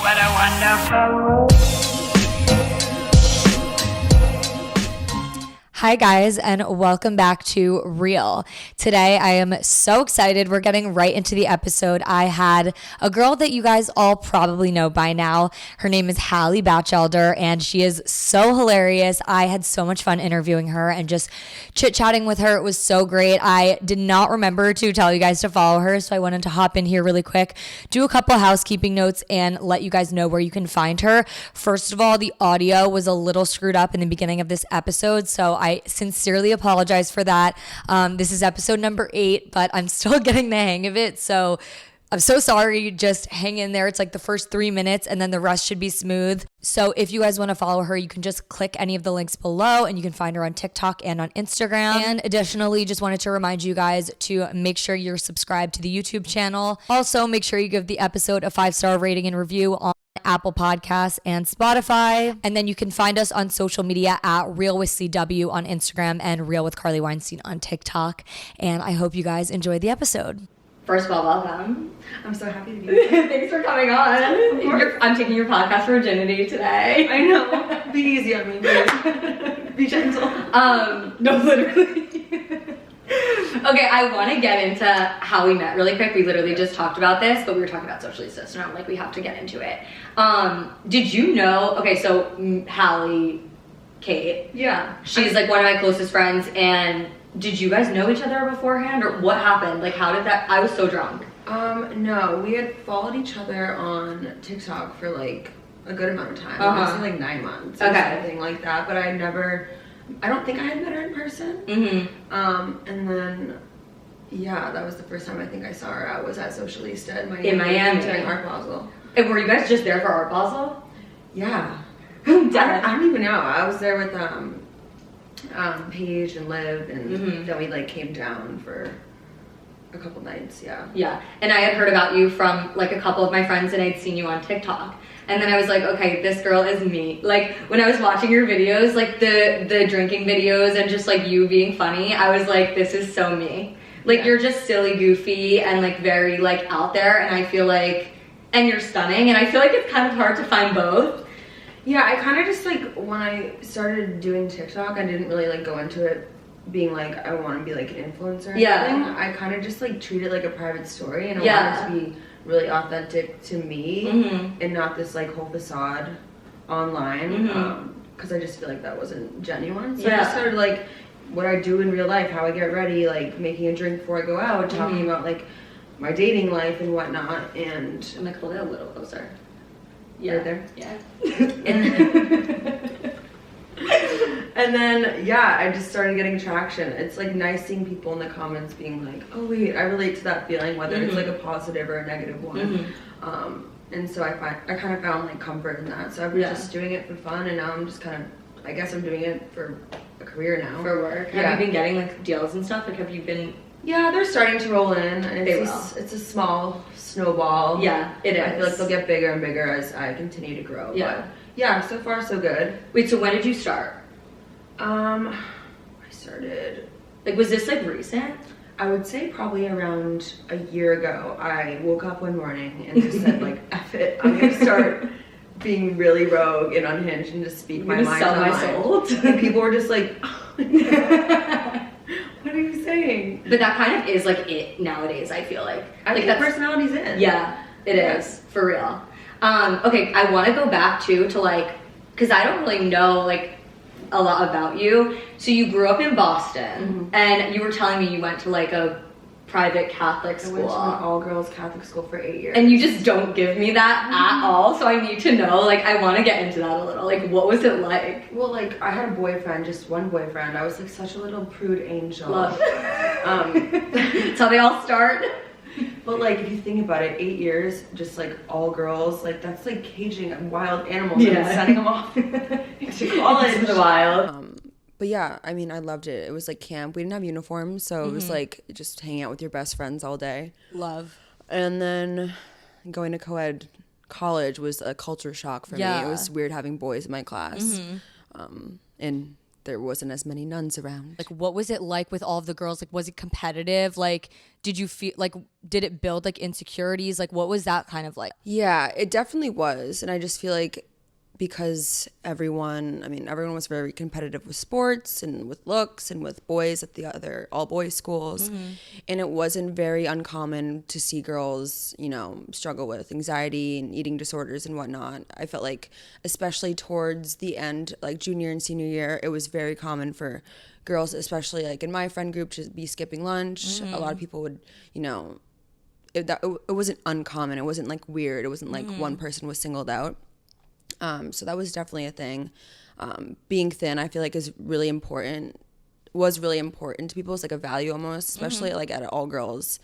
What a wonderful. Hi guys, and welcome back to Real. Today I am so excited. We're getting right into the episode. I had a girl that you guys all probably know by now. Her name is Hallie Batchelder, and she is so hilarious. I had so much fun interviewing her and just chit-chatting with her. It was so great. I did not remember to tell you guys to follow her, so I wanted to hop in here really quick, do a couple housekeeping notes, and let you guys know where you can find her. First of all, the audio was a little screwed up in the beginning of this episode, so I sincerely apologize for that. This is episode number 8, but I'm still getting the hang of it, so I'm so sorry. Just hang in there. It's like the first 3 minutes and then the rest should be smooth. So if you guys want to follow her, you can just click any of the links below and you can find her on TikTok and on Instagram. And additionally, just wanted to remind you guys to make sure you're subscribed to the YouTube channel. Also, make sure you give the episode a 5-star rating and review on Apple Podcasts and Spotify. And then you can find us on social media at Real with CW on Instagram and Real with Carly Weinstein on TikTok. And I hope you guys enjoy the episode. First of all, welcome. I'm so happy to be here. Thanks for coming on. I'm taking your podcast virginity today. I know. Be easy on me, please. Be gentle. No, literally. Okay, I want to get into how we met really quick. We literally just talked about this, but we were talking about socialista, so now I'm like, we have to get into it. Did you know, okay, so Hallie, Kate. Yeah. She's like one of my closest friends, and did you guys know each other beforehand, or what happened? Like, how did that, I was so drunk. No, we had followed each other on TikTok for like a good amount of time. Honestly, like 9 months or something like that, but I don't think I had met her in person. Mm-hmm. And then, yeah, that was the first time I think I saw her. I was at Socialista in Miami. During Art Basel. And were you guys just there for Art Basel? Yeah. I don't even know. I was there with Paige and Liv, and then we like came down for a couple nights. Yeah. And I had heard about you from like a couple of my friends, and I'd seen you on TikTok. And then I was like, okay, this girl is me. Like, when I was watching your videos, like the drinking videos and just like you being funny, I was like, this is so me. Like, you're just silly, goofy, and like very like out there, and I feel like, and you're stunning, and I feel like it's kind of hard to find both. Yeah, I kind of just like, when I started doing TikTok, I didn't really like go into it being like, I want to be like an influencer or anything. I kind of just like treat it like a private story, and I wanted to be really authentic to me and not this like whole facade online, because I just feel like that wasn't genuine. So I just started like what I do in real life, how I get ready, like making a drink before I go out, talking about like my dating life and whatnot. And I'm gonna hold it a little closer. Right there. Yeah. And then, yeah, I just started getting traction. It's like nice seeing people in the comments being like, oh wait, I relate to that feeling, whether it's like a positive or a negative one. And so I kind of found like comfort in that. So I've been just doing it for fun, and now I'm just kind of, I guess I'm doing it for a career now. For work. Have you been getting like deals and stuff? Like, have you been? Yeah, they're starting to roll in, and it's a small snowball. Yeah, it is. I feel like they'll get bigger and bigger as I continue to grow. Yeah. But yeah, so far so good. Wait, so when did you start? I started, like, was this like recent? I would say probably around a year ago. I woke up one morning and just said like, F it, I'm gonna start being really rogue and unhinged and just speak my mind. Sell my soul. And people were just like, what are you saying? But that kind of is like it nowadays, I feel like. I think that personality's in. Yeah, it is, for real. Okay, I want to go back to like, because I don't really know like a lot about you. So you grew up in Boston, and you were telling me you went to like a private Catholic school. I went to an all-girls Catholic school for 8 years. And you just don't give me that at all, so I need to know, like, I want to get into that a little. Like, what was it like? Well, like, I had a boyfriend, just one boyfriend. I was like such a little prude angel. Love. That's how they all start. But like, if you think about it, 8 years, just like all girls, like that's like caging wild animals and sending them off to college. Into the wild. But yeah, I mean, I loved it. It was like camp. We didn't have uniforms, so it was like just hanging out with your best friends all day. Love. And then going to co-ed college was a culture shock for me. It was weird having boys in my class. And there wasn't as many nuns around. Like, what was it like with all of the girls? Like, was it competitive? Like, did you feel like, did it build like insecurities? Like, what was that kind of like? Yeah, it definitely was. And I just feel like because everyone was very competitive with sports and with looks and with boys at the other all boys schools. And it wasn't very uncommon to see girls, you know, struggle with anxiety and eating disorders and whatnot. I felt like, especially towards the end, like junior and senior year, it was very common for girls, especially like in my friend group, to be skipping lunch. A lot of people would, you know, it wasn't uncommon. It wasn't like weird. It wasn't like one person was singled out. So that was definitely a thing. Being thin, I feel like was really important to people. It's like a value almost, especially like at an all girls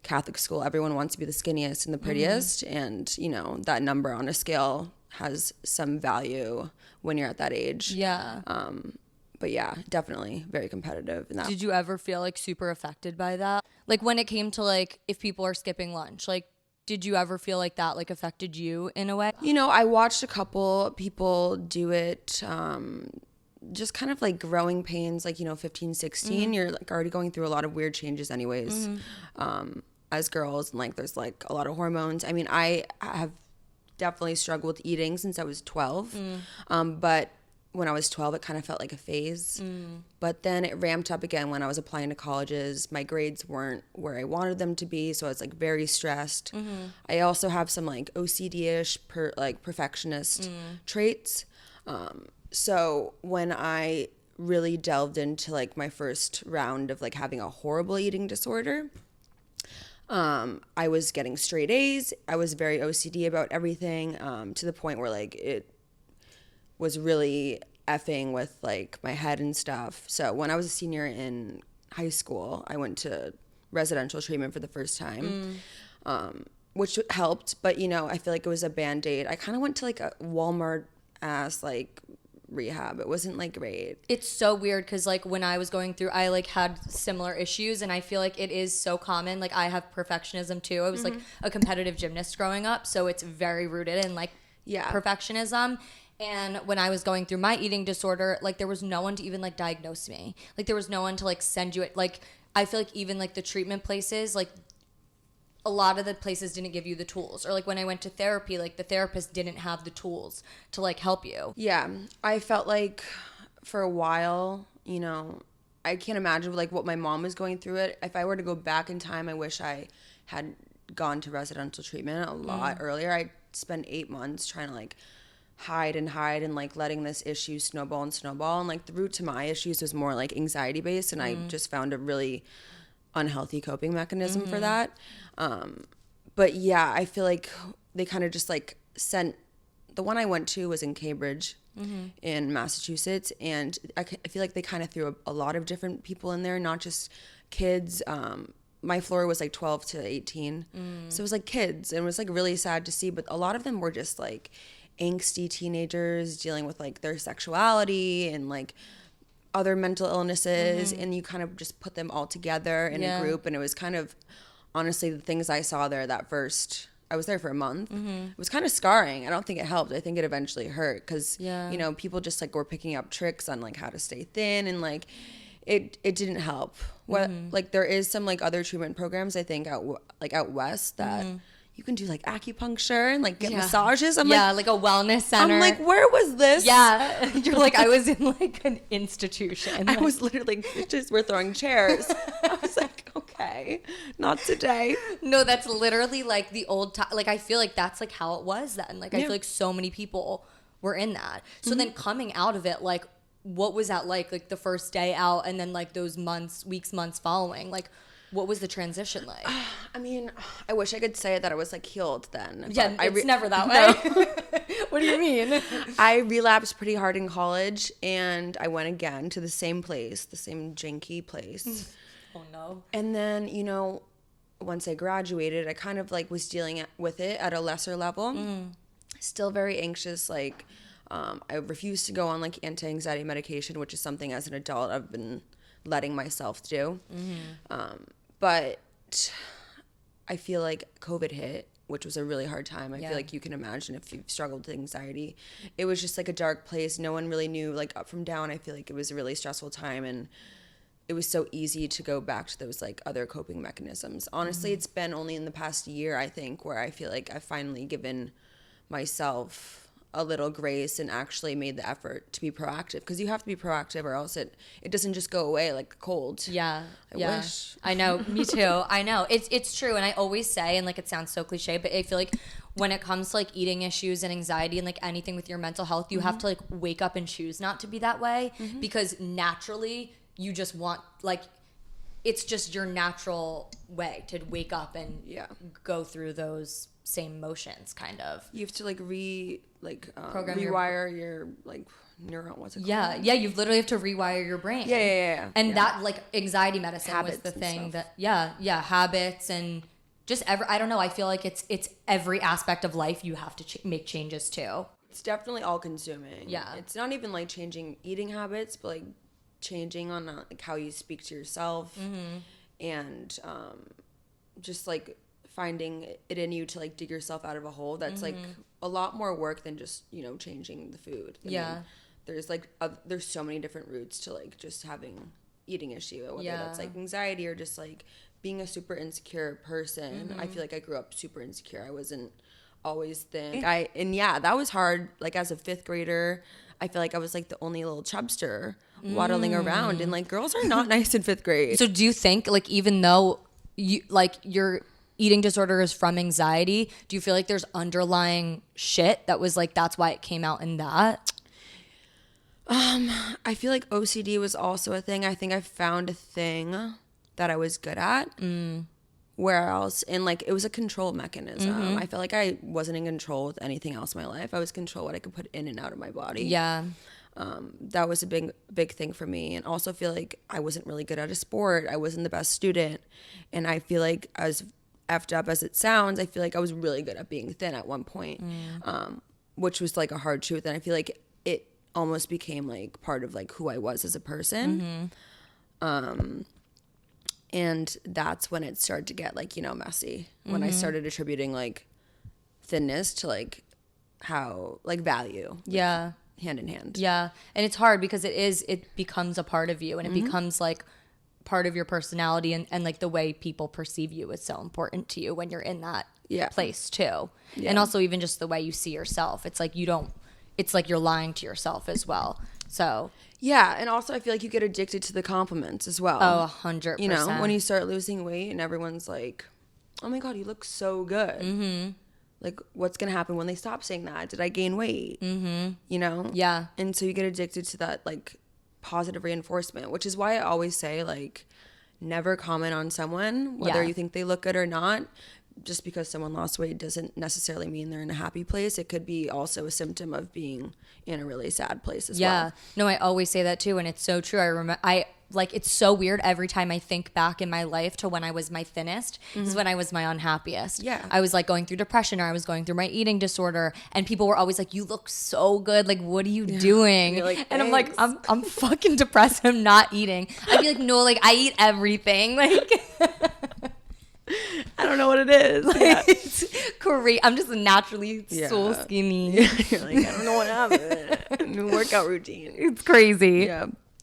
Catholic school. Everyone wants to be the skinniest and the prettiest. And, you know, that number on a scale has some value when you're at that age. Yeah. But yeah, definitely very competitive. In that. Did you ever feel like super affected by that? Like when it came to like, if people are skipping lunch, like, did you ever feel like that like affected you in a way? You know, I watched a couple people do it, just kind of like growing pains, like, you know, 15, 16. You're like already going through a lot of weird changes anyways, as girls. And like, there's like a lot of hormones. I mean, I have definitely struggled with eating since I was 12. But when I was 12, it kind of felt like a phase. But then it ramped up again when I was applying to colleges. My grades weren't where I wanted them to be, so I was like very stressed. I also have some like OCD-ish, perfectionist traits. So when I really delved into like my first round of like having a horrible eating disorder, I was getting straight A's. I was very OCD about everything, to the point where like it was really effing with like my head and stuff. So when I was a senior in high school, I went to residential treatment for the first time, which helped. But, you know, I feel like it was a Band-Aid. I kind of went to like a Walmart ass like rehab. It wasn't like great. It's so weird because like when I was going through, I like had similar issues, and I feel like it is so common. Like I have perfectionism too. I was like a competitive gymnast growing up, so it's very rooted in like perfectionism. And when I was going through my eating disorder, like there was no one to even like diagnose me. Like there was no one to like send you it. Like I feel like even like the treatment places, like a lot of the places didn't give you the tools. Or like when I went to therapy, like the therapist didn't have the tools to like help you. Yeah, I felt like for a while, you know, I can't imagine like what my mom was going through it. If I were to go back in time, I wish I had gone to residential treatment a lot earlier. I spent 8 months trying to like hide and like letting this issue snowball and like the root to my issues was more like anxiety based, and I just found a really unhealthy coping mechanism for that. But yeah, I feel like they kind of just like sent, the one I went to was in Cambridge in Massachusetts, and I feel like they kind of threw a lot of different people in there, not just kids. My floor was like 12 to 18, so it was like kids, and it was like really sad to see, but a lot of them were just like angsty teenagers dealing with like their sexuality and like other mental illnesses, and you kind of just put them all together in a group. And it was kind of, honestly, the things I saw there that first, I was there for a month, it was kind of scarring. I don't think it helped. I think it eventually hurt because you know, people just like were picking up tricks on like how to stay thin, and like it didn't help. What like there is some like other treatment programs I think out west that you can do like acupuncture and like get massages. I'm like a wellness center. I'm like, where was this? Yeah. You're like, I was in like an institution. I was literally, just we're throwing chairs. I was like, okay, not today. No, that's literally like the old time. Like, I feel like that's like how it was then. Like, I feel like so many people were in that. So then coming out of it, like, what was that like the first day out, and then like those months following? Like, what was the transition like? I mean, I wish I could say that I was like healed then. Yeah, it's never that way. What do you mean? I relapsed pretty hard in college, and I went again to the same place, the same janky place. Oh no. And then, you know, once I graduated, I kind of like was dealing with it at a lesser level. Still very anxious, like I refused to go on like anti-anxiety medication, which is something as an adult I've been letting myself do. But I feel like COVID hit, which was a really hard time. I feel like you can imagine if you've struggled with anxiety. It was just like a dark place. No one really knew like up from down. I feel like it was a really stressful time, and it was so easy to go back to those like other coping mechanisms. Honestly, it's been only in the past year, I think, where I feel like I've finally given myself a little grace and actually made the effort to be proactive, because you have to be proactive or else it doesn't just go away like a cold. I wish. I know, me too. I know it's true, and I always say, and like it sounds so cliche, but I feel like when it comes to like eating issues and anxiety and like anything with your mental health, you have to like wake up and choose not to be that way, because naturally you just want, like, it's just your natural way to wake up and go through those same motions, kind of. You have to like Program rewire your like neuron, what's it called? Yeah, you literally have to rewire your brain. And that like anxiety medicine habits was the thing stuff. that habits and just I don't know, I feel like it's every aspect of life you have to make changes to. It's definitely all consuming. Yeah. It's not even like changing eating habits, but like changing on like how you speak to yourself, and just like finding it in you to like dig yourself out of a hole that's like a lot more work than just, you know, changing the food. I mean, there's like there's so many different routes to like just having eating issue, whether that's like anxiety or just like being a super insecure person. I feel like I grew up super insecure. I wasn't always thin. That was hard. Like as a 5th grader, I feel like I was like the only little chubster waddling around, and like girls are not nice in 5th grade. So do you think like even though you like your eating disorder is from anxiety, do you feel like there's underlying shit that was like that's why it came out in that? I feel like OCD was also a thing. I think I found a thing that I was good at. Where else? And like it was a control mechanism. I felt like I wasn't in control with anything else in my life. I was control what I could put in and out of my body. That was a big thing for me. And also feel like I wasn't really good at a sport. I wasn't the best student. And I feel like as effed up as it sounds, I feel like I was really good at being thin at one point, which was like a hard truth. And I feel like it almost became like part of like who I was as a person. And that's when it started to get like, you know, messy. When I started attributing like thinness to like how like value. Like, hand in hand. And it's hard because it becomes a part of you, and it becomes like part of your personality, and like the way people perceive you is so important to you when you're in that place too. And also even just the way you see yourself. It's like it's like you're lying to yourself as well. So and also I feel like you get addicted to the compliments as well. 100%. You know, when you start losing weight and everyone's like, oh my God, you look so good. Like, what's going to happen when they stop saying that? Did I gain weight? You know? And so you get addicted to that, like, positive reinforcement, which is why I always say, like, never comment on someone, whether you think they look good or not. Just because someone lost weight doesn't necessarily mean they're in a happy place. It could be also a symptom of being in a really sad place as well. No, I always say that too, and it's so true. It's so weird every time I think back in my life to when I was my thinnest is when I was my unhappiest. I was like going through depression, or I was going through my eating disorder, and people were always like, you look so good, like what are you doing? Like, and I'm like, I'm fucking depressed, I'm not eating. I'd be like, no, like I eat everything. Like I don't know what it is. It's great. I'm just naturally so skinny. You're like, I don't know what happened. New workout routine. It's crazy.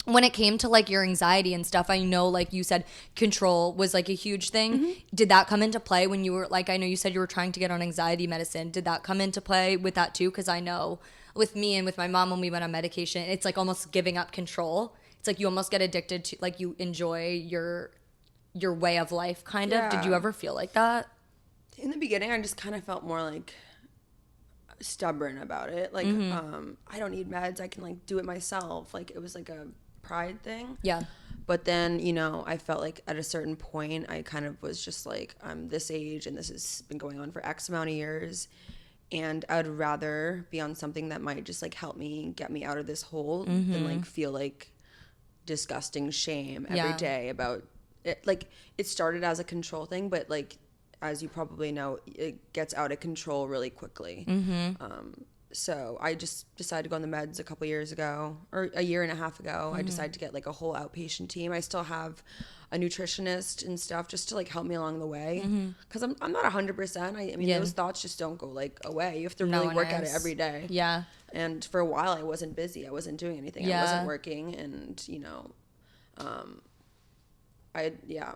When it came to like your anxiety and stuff, I know like you said control was like a huge thing. Did that come into play when you were like, I know you said you were trying to get on anxiety medicine. Did that come into play with that too? Because I know with me and with my mom when we went on medication, it's like almost giving up control. It's like you almost get addicted to, like you enjoy your way of life kind of. Did you ever feel like that? In the beginning, I just kind of felt more like stubborn about it. Like, I don't need meds. I can like do it myself. Like it was like a pride thing. But then, you know, I felt like at a certain point, I kind of was just like, I'm this age and this has been going on for X amount of years. And I'd rather be on something that might just like help me get me out of this hole than like feel like disgusting shame every day about it. Like it started as a control thing, but like, as you probably know, it gets out of control really quickly. so I just decided to go on the meds a couple years ago, or a year and a half ago. I decided to get like a whole outpatient team. I still have a nutritionist and stuff just to like help me along the way, because I'm not 100%. I mean, those thoughts just don't go like away. You have to really work at it every day. Yeah. And for a while, I wasn't busy. I wasn't doing anything. I wasn't working, and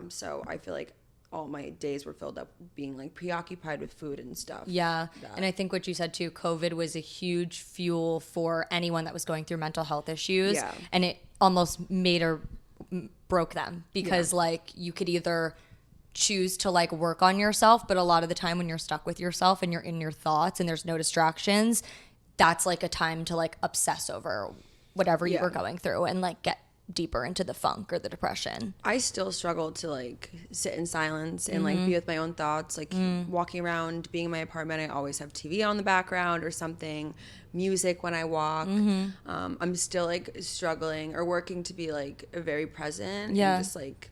so I feel like all my days were filled up being like preoccupied with food and stuff. Yeah. And I think what you said too, COVID was a huge fuel for anyone that was going through mental health issues. Yeah. And it almost made or broke them, because like you could either choose to like work on yourself, but a lot of the time when you're stuck with yourself and you're in your thoughts and there's no distractions, that's like a time to like obsess over whatever you were going through and like get deeper into the funk or the depression. I still struggle to like sit in silence and like be with my own thoughts, like walking around, being in my apartment. I always have TV on the background or something, music when I walk. I'm still like struggling or working to be like very present and just like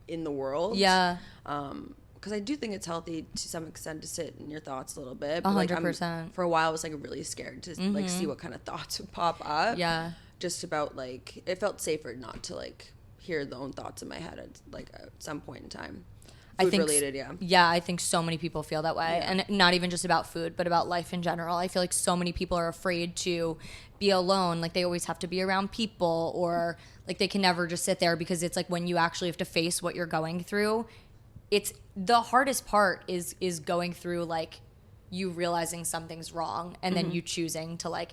in the world. Because I do think it's healthy to some extent to sit in your thoughts a little bit. But 100%. For a while I was like really scared to like see what kind of thoughts would pop up. Yeah. Just about like, it felt safer not to like hear the own thoughts in my head at some point in time. Food related, Yeah, I think so many people feel that way. And not even just about food, but about life in general. I feel like so many people are afraid to be alone. Like they always have to be around people, or like they can never just sit there, because it's like when you actually have to face what you're going through, it's the hardest part is going through like you realizing something's wrong and then you choosing to like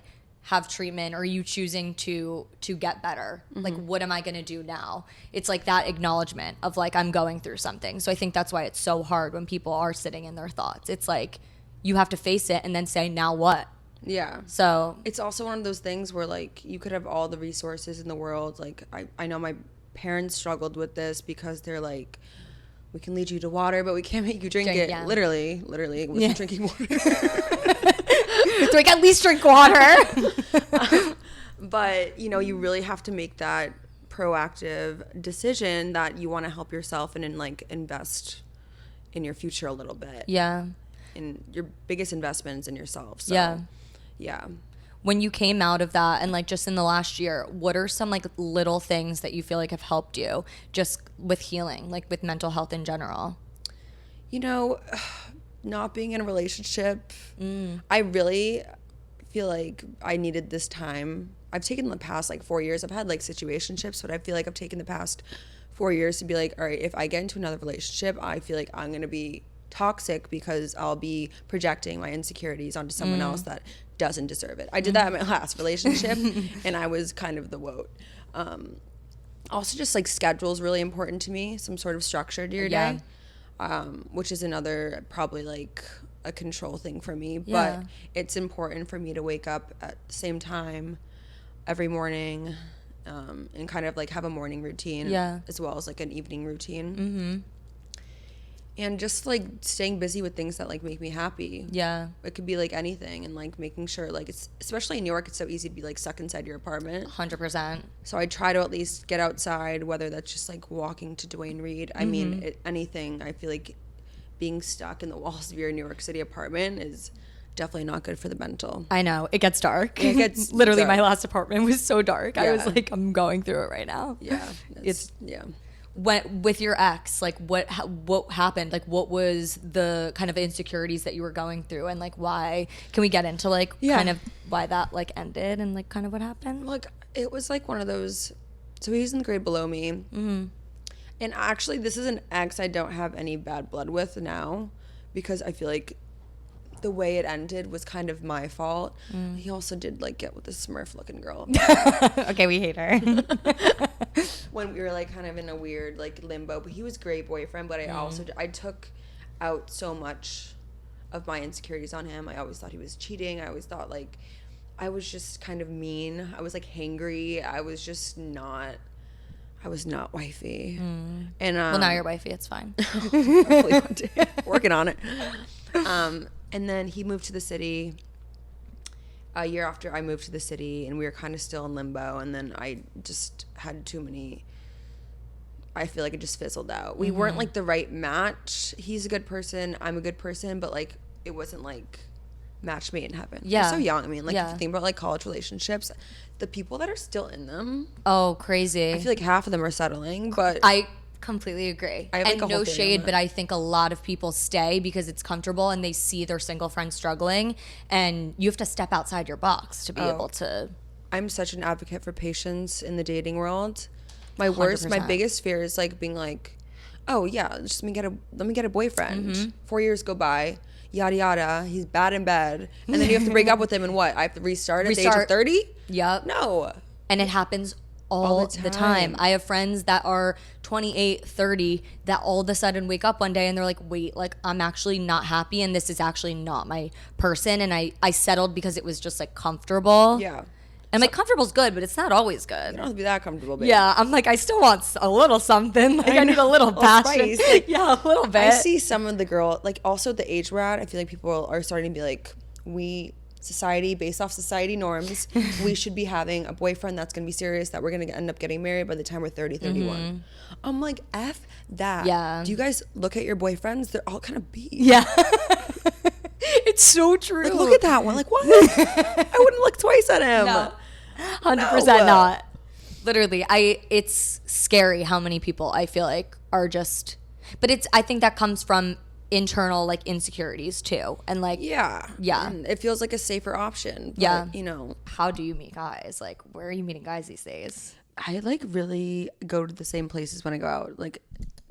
have treatment, or you choosing to get better. Like, what am I going to do now? It's like that acknowledgement of like, I'm going through something. So I think that's why it's so hard when people are sitting in their thoughts. It's like, you have to face it and then say, now what? Yeah. So it's also one of those things where like you could have all the resources in the world. Like I know my parents struggled with this, because they're like, we can lead you to water, but we can't make you drink it. Yeah. Literally, it wasn't drinking water. So I can at least drink water. But, you really have to make that proactive decision that you want to help yourself and then, like, invest in your future a little bit. Yeah. And your biggest investment is in yourself. So, yeah. When you came out of that and, like, just in the last year, what are some, like, little things that you feel like have helped you just with healing, like, with mental health in general? Not being in a relationship, I really feel like I needed this time. I've taken the past like 4 years, I've had like situationships, but I feel like I've taken the past 4 years to be like, all right, if I get into another relationship, I feel like I'm gonna be toxic, because I'll be projecting my insecurities onto someone else that doesn't deserve it. I did that in my last relationship and I was kind of the woat. Also just like schedule is really important to me, some sort of structure to your day. Which is another probably like a control thing for me, but it's important for me to wake up at the same time every morning, and kind of like have a morning routine as well as like an evening routine. And just like staying busy with things that like make me happy. It could be like anything, and like making sure like it's, especially in New York, it's so easy to be like stuck inside your apartment. 100%. So I try to at least get outside, whether that's just like walking to Duane Reade. I mean, anything. I feel like being stuck in the walls of your New York City apartment is definitely not good for the mental. I know. It gets dark. It gets literally dark. My last apartment was so dark. I was like, I'm going through it right now. With your ex, like what happened? Like what was the kind of insecurities that you were going through, and like why? Can we get into like kind of why that like ended and like kind of what happened? Like it was like one of those. So he was in the grade below me, and actually this is an ex I don't have any bad blood with now, because I feel like the way it ended was kind of my fault. He also did like get with this Smurf looking girl. Okay, we hate her. When we were like kind of in a weird like limbo, but he was a great boyfriend, but I took out so much of my insecurities on him. I always thought he was cheating. I always thought like I was just kind of mean. I was like hangry. I was not wifey. And well, now you're wifey, it's fine. Hopefully one day. Working on it. And then he moved to the city a year after I moved to the city, and we were kind of still in limbo. And then I just had too many. I feel like it just fizzled out. We weren't like the right match. He's a good person. I'm a good person, but like it wasn't like match made in heaven. Yeah. You're so young. I mean, like, Yeah. if you think about, like, college relationships, the people that are still in them, Oh, crazy. I feel like half of them are settling, but I completely agree. I have, like, And a whole no theory on shade, that. but I think a lot of people stay because it's comfortable and they see their single friends struggling, and you have to step outside your box to be able to. I'm such an advocate for patience in the dating world. My 100%. biggest fear is like being like, oh yeah, just let me get a boyfriend. Mm-hmm. 4 years go by, yada yada. He's bad in bed, and then you have to break up with him, and what? I have to restart at the age of 30? Yep. No. And it happens all the time. I have friends that are 28, 30 that all of a sudden wake up one day and they're like, wait, like I'm actually not happy and this is actually not my person. And I settled because it was just like comfortable. Yeah. And like comfortable's good, but it's not always You good. don't have to be that comfortable, babe. Yeah, I'm like, I still want a little something. Like I need a little passion. spice. Like, yeah, a little bit. I see some of the girl, like also the age we're at, I feel like people are starting to be like, based off society norms, we should be having a boyfriend that's going to be serious, that we're going to end up getting married by the time we're 30, 31. I'm like, F that. Yeah. Do you guys look at your boyfriends? They're all kind of beat. Yeah. It's so true. Like, look at that one. Like, what? I wouldn't look twice at him. No. 100% No. not. Literally, it's scary how many people I feel like are just, but I think that comes from internal like insecurities too. And like, Yeah. Yeah. And it feels like a safer option. But, Yeah. you know, how do you meet guys? Like, where are you meeting guys these days? I like really go to the same places when I go out. Like,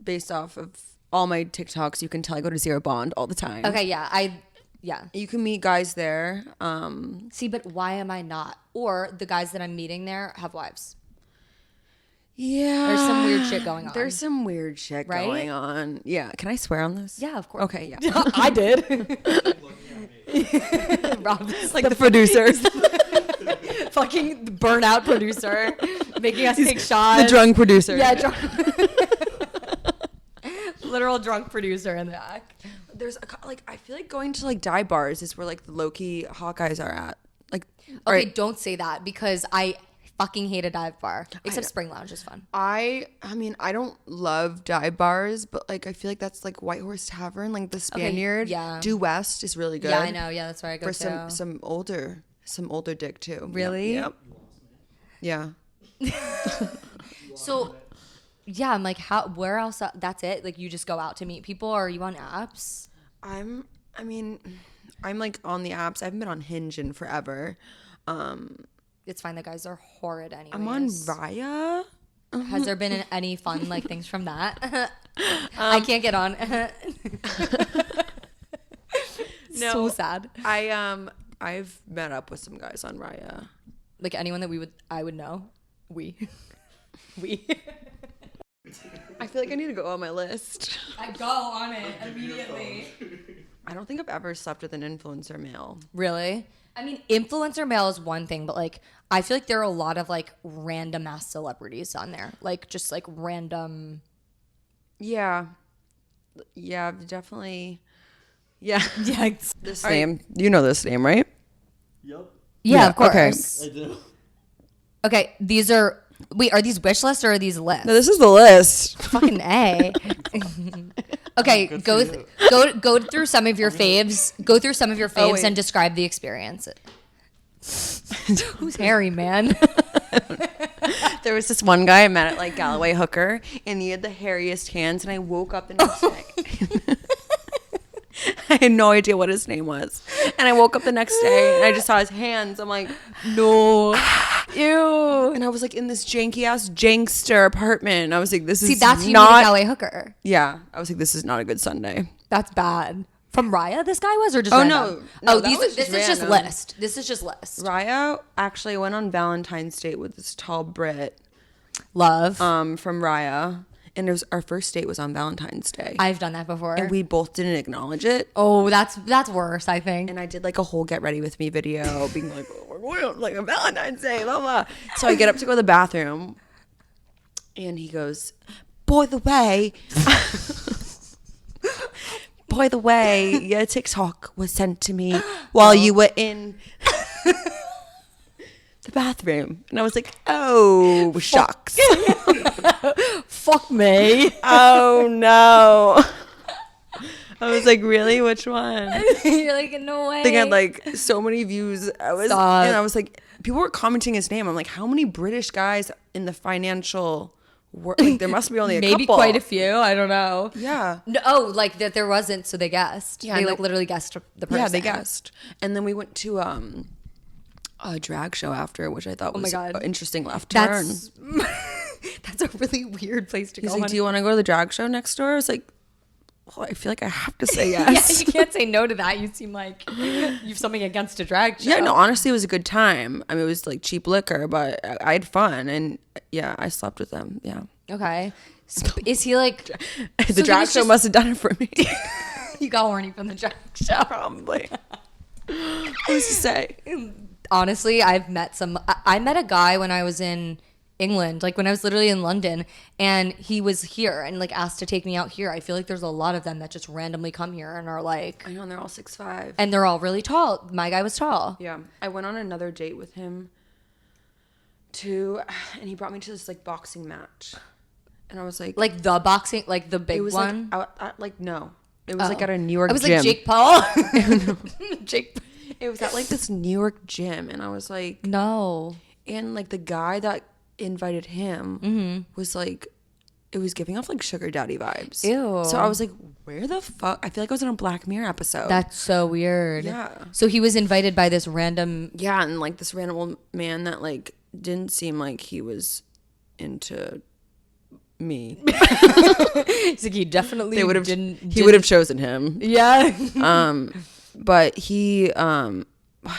based off of all my TikToks, you can tell I go to Zero Bond all the time. Okay, yeah. You can meet guys there. See, but why am I not? Or the guys that I'm meeting there have wives. Yeah. There's some weird shit going on. There's some weird shit Right? going on. Yeah. Can I swear on this? Yeah, of course. Okay, yeah. I did. Rob is like The producers. fucking burnout producer making us take shots. The drunk producer. Yeah, drunk. Literal drunk producer in the back. There's I feel like going to like dive bars is where like the low key hot guys are at. Like, Okay, don't say that because I fucking hate a dive bar. Except Spring Lounge is fun. I mean, I don't love dive bars, but like I feel like that's like White Horse Tavern, like the Spaniard. yeah. Due West is really good. Yeah, I know. Yeah, that's where I go For to. some older dick too. Really? Yep. Yeah. So, yeah, I'm like, where else? That's it? Like, you just go out to meet people, or are you on apps? I'm like on the apps. I haven't been on Hinge in forever. It's fine. The guys are horrid anyways. I'm on Raya. Has there been any fun like things from that? I can't get on. So sad. I've met up with some guys on Raya. Like anyone that I would know. We. I feel like I need to go on my list. I go on it immediately. I don't think I've ever slept with an influencer male. Really? I mean, influencer male is one thing, but like, I feel like there are a lot of like random ass celebrities on there. Like, just like random. Yeah. Yeah, definitely. Yeah. Yeah. This name. You know this name, right? Yep, Yeah, of okay. course. I do. Okay, are these wish lists or are these lists? No, this is the list. Fucking A. Okay, Good go for you. go through some of your faves. Go through some of your faves wait. and describe the experience. Who's Harry, man? There was this one guy I met at like Galloway Hooker, and he had the hairiest hands, and I woke up the next day. I had no idea what his name was. And I woke up the next day, and I just saw his hands. I'm like, No. Ew. and I was like in this janky ass jankster apartment. And I was like, this is See, that's you not. meet a Galloway hooker. Yeah, I was like, this is not a good Sunday. That's bad. From Raya, this guy was, or just Oh, random? no, this that was is just just random. list. This is just list. Raya actually went on Valentine's date with this tall Brit Love. from Raya, and our first date was on Valentine's Day, I've done that before. and we both didn't acknowledge it. Oh, that's worse, I think. And I did like a whole get ready with me video, being like, oh, we're going on like a Valentine's Day, blah blah. So I get up to go to the bathroom, and he goes, "By the way." By the way, your TikTok was sent to me while you were in the bathroom. And I was like, oh, shucks. Fuck me. Oh, no. I was like, really? Which one? You're like, no way. They had like so many views. And I was like, people were commenting his name. I'm like, how many British guys in the financial world? Like, there must be only a maybe couple. quite a few. I don't know. Yeah. No, like that there wasn't, so they guessed. Yeah, they like literally guessed the person. Yeah, they guessed. And then we went to a drag show after, which I thought was an interesting left turn. That's a really weird place to go. He's like, do you want to go to the drag show next door? I was like, well, I feel like I have to say yes. Yeah, you can't say no to that. You seem like you've something against a drag show. Yeah, no, honestly, it was a good time. I mean, it was like cheap liquor, but I had fun. And yeah, I slept with him. Yeah. Okay. Is he like... The drag show must have done it for me. You got horny from the drag show. Probably. Who's to say? Honestly, I met a guy when I was in England, like when I was literally in London, and he was here and like asked to take me out here. I feel like there's a lot of them that just randomly come here and are like, I know, and they're all 6'5". and they're all really tall. My guy was tall. Yeah. I went on another date with him too, and he brought me to this like boxing match. And I was like the boxing, like the big it was one. Like no. It was like at a New York I was gym. like Jake Paul. Jake. It was at like this New York gym, and I was like, no. And like the guy that invited him was like, it was giving off like sugar daddy vibes. Ew. So I was like, where the fuck? I feel like I was in a Black Mirror episode. That's so weird. Yeah. So he was invited by this random. Yeah, and like this random old man that like didn't seem like he was into me. It's like he definitely He would didn't. have chosen him. Yeah. But he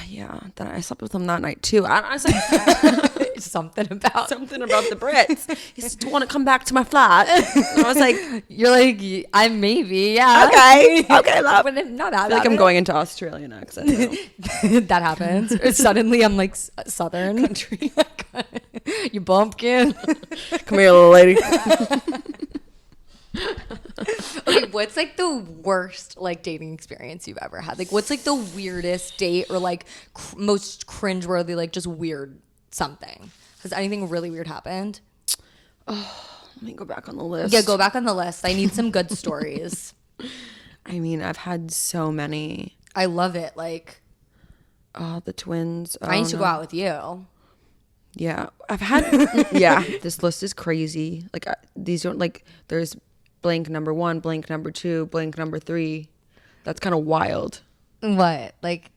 yeah, then I slept with him that night too. I was like something about the Brits. He said, do you want to come back to my flat? And I was like, you're like, I maybe, yeah. Okay, love. But not that. I feel like I'm going into Australian accent now. That happens. Suddenly I'm like Southern country. You bumpkin. Come here, little lady. Okay, what's like the worst like dating experience you've ever had? Like, what's like the weirdest date or like most cringeworthy, like just weird something? Has anything really weird happened? Oh, let me go back on the list. Yeah, go back on the list. I need some good stories. I mean, I've had so many. I love it. Like, the twins. I need to go out with you. Yeah, I've had. Yeah, this list is crazy. Like these don't like. There's blank number 1, blank number 2, blank number 3. That's kind of wild. What? Like?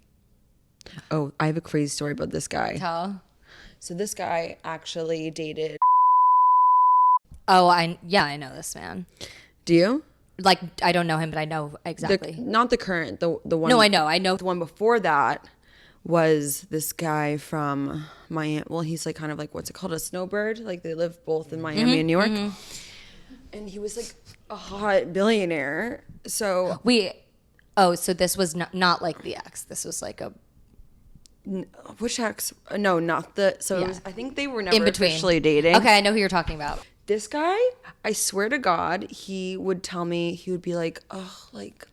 Oh, I have a crazy story about this guy. Tell. So this guy actually dated. Oh, I know this man. Do you? Like, I don't know him, but I know exactly. Not the current. The one. No, I know. The one before that was this guy from Miami. Well, he's like kind of like, what's it called, a snowbird? Like they live both in Miami and New York. And he was like a hot billionaire. So so this was not like the ex. This was like a. Which ex? No, not the. So it was, I think they were never in between. officially dating. Okay, I know who you're talking about. This guy, I swear to God, he would tell me, he would be like, oh, like,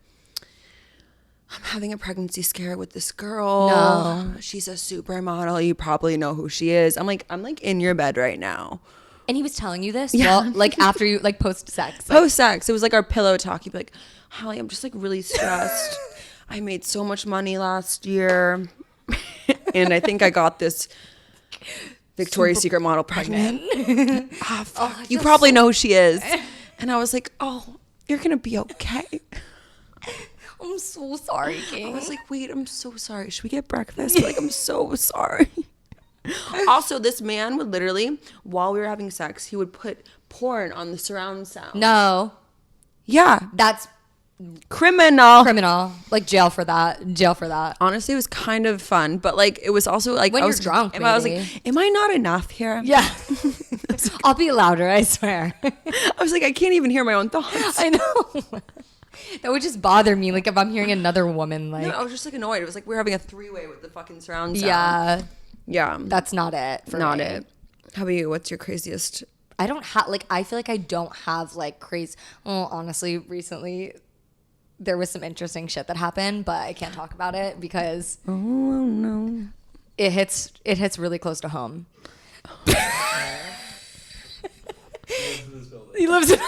I'm having a pregnancy scare with this girl. No. She's a supermodel. You probably know who she is. I'm like in your bed right now. And he was telling you this? Yeah. Well, like after you, like post-sex. Post-sex. It was like our pillow talk. He'd be like, Hallie, I'm just like really stressed. I made so much money last year. And I think I got this Victoria's Secret model pregnant. You probably know who she is. And I was like, oh, you're going to be okay. I'm so sorry, King. I was like, wait, I'm so sorry. Should we get breakfast? Like, I'm so sorry. Also, this man would literally, while we were having sex, he would put porn on the surround sound. No. Yeah. That's criminal. Like jail for that. Honestly, it was kind of fun, but like it was also like when I you're was drunk. I was like, am I not enough here? Yeah. I'll be louder, I swear. I was like, I can't even hear my own thoughts. I know. That would just bother me. Like if I'm hearing another woman, like. No, I was just like annoyed. It was like we were having a 3-way with the fucking surround sound. Yeah. Yeah. That's not it. Not it. How about you? What's your craziest? I don't have like. I feel like I don't have like crazy. Well, honestly, recently there was some interesting shit that happened, but I can't talk about it because no, it hits really close to home. He lives in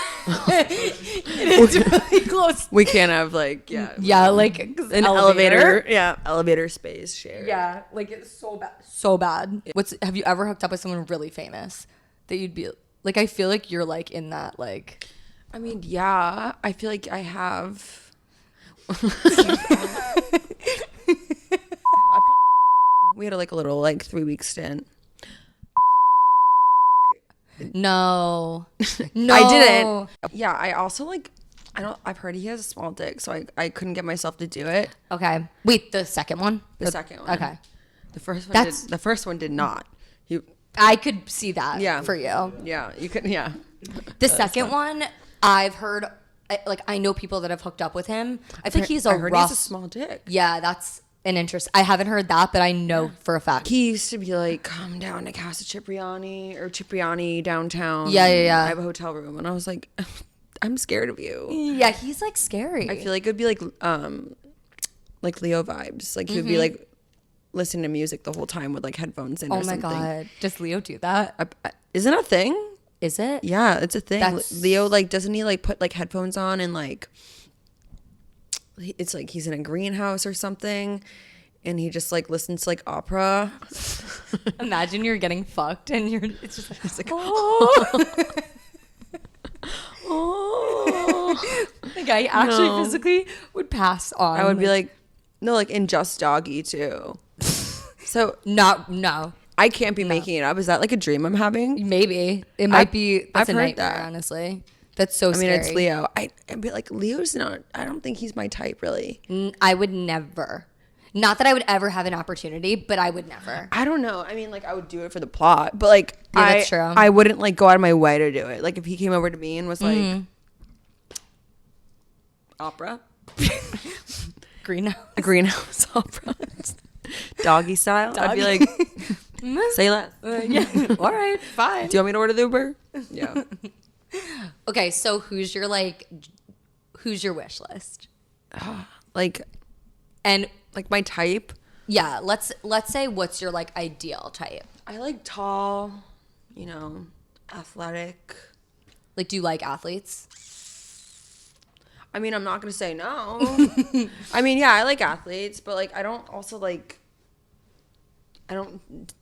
it is really close. We can't have like Yeah, like an elevator. Yeah, elevator space share. Yeah, like it's so bad. Have you ever hooked up with someone really famous that you'd be like? I feel like you're like in that like. I mean, yeah, I feel like I have. We had like a little like 3-week stint. No, I didn't. Yeah, I also like. I've heard he has a small dick, so I couldn't get myself to do it. Okay, wait, the second one. The second one. Okay, the first one. The first one did not. I could see that. Yeah. For you. Yeah, you could. Yeah. The second one, I've heard. I know people that have hooked up with him. I think he's I heard he has a small dick. Yeah, that's an interest. I haven't heard that, but I know for a fact. He used to be like, come down to Casa Cipriani downtown. Yeah. I have a hotel room. And I was like, I'm scared of you. Yeah, he's like scary. I feel like it would be like Leo vibes. Like he would be like listening to music the whole time with like headphones in or something. Oh my God. Does Leo do that? Isn't it a thing? Is it? Yeah, it's a thing. Leo, like, doesn't he like put like headphones on and like it's like he's in a greenhouse or something and he just like listens to like opera. Imagine you're getting fucked and it's just like oh. Like I actually physically would pass on. I would be like, no, like in Just Doggy too. So no. I can't be making it up. Is that like a dream I'm having? Maybe. It might be. That's I've a heard nightmare, that. Honestly. That's so scary. I mean, it's Leo. I'd be like, Leo's not, I don't think he's my type, really. I would never. Not that I would ever have an opportunity, but I would never. I don't know. I mean, like, I would do it for the plot, but like, yeah, that's true. I wouldn't like go out of my way to do it. Like, if he came over to me and was like, opera? Greenhouse. A greenhouse opera. Doggy style. I'd be like, say less. Yeah. All right, fine. Do you want me to order the Uber? Yeah. Okay, so who's your wish list? Like, and like my type? Yeah, let's say what's your like ideal type? I like tall, athletic. Like, do you like athletes? I mean, I'm not gonna say no. I mean, yeah, I like athletes, but like I don't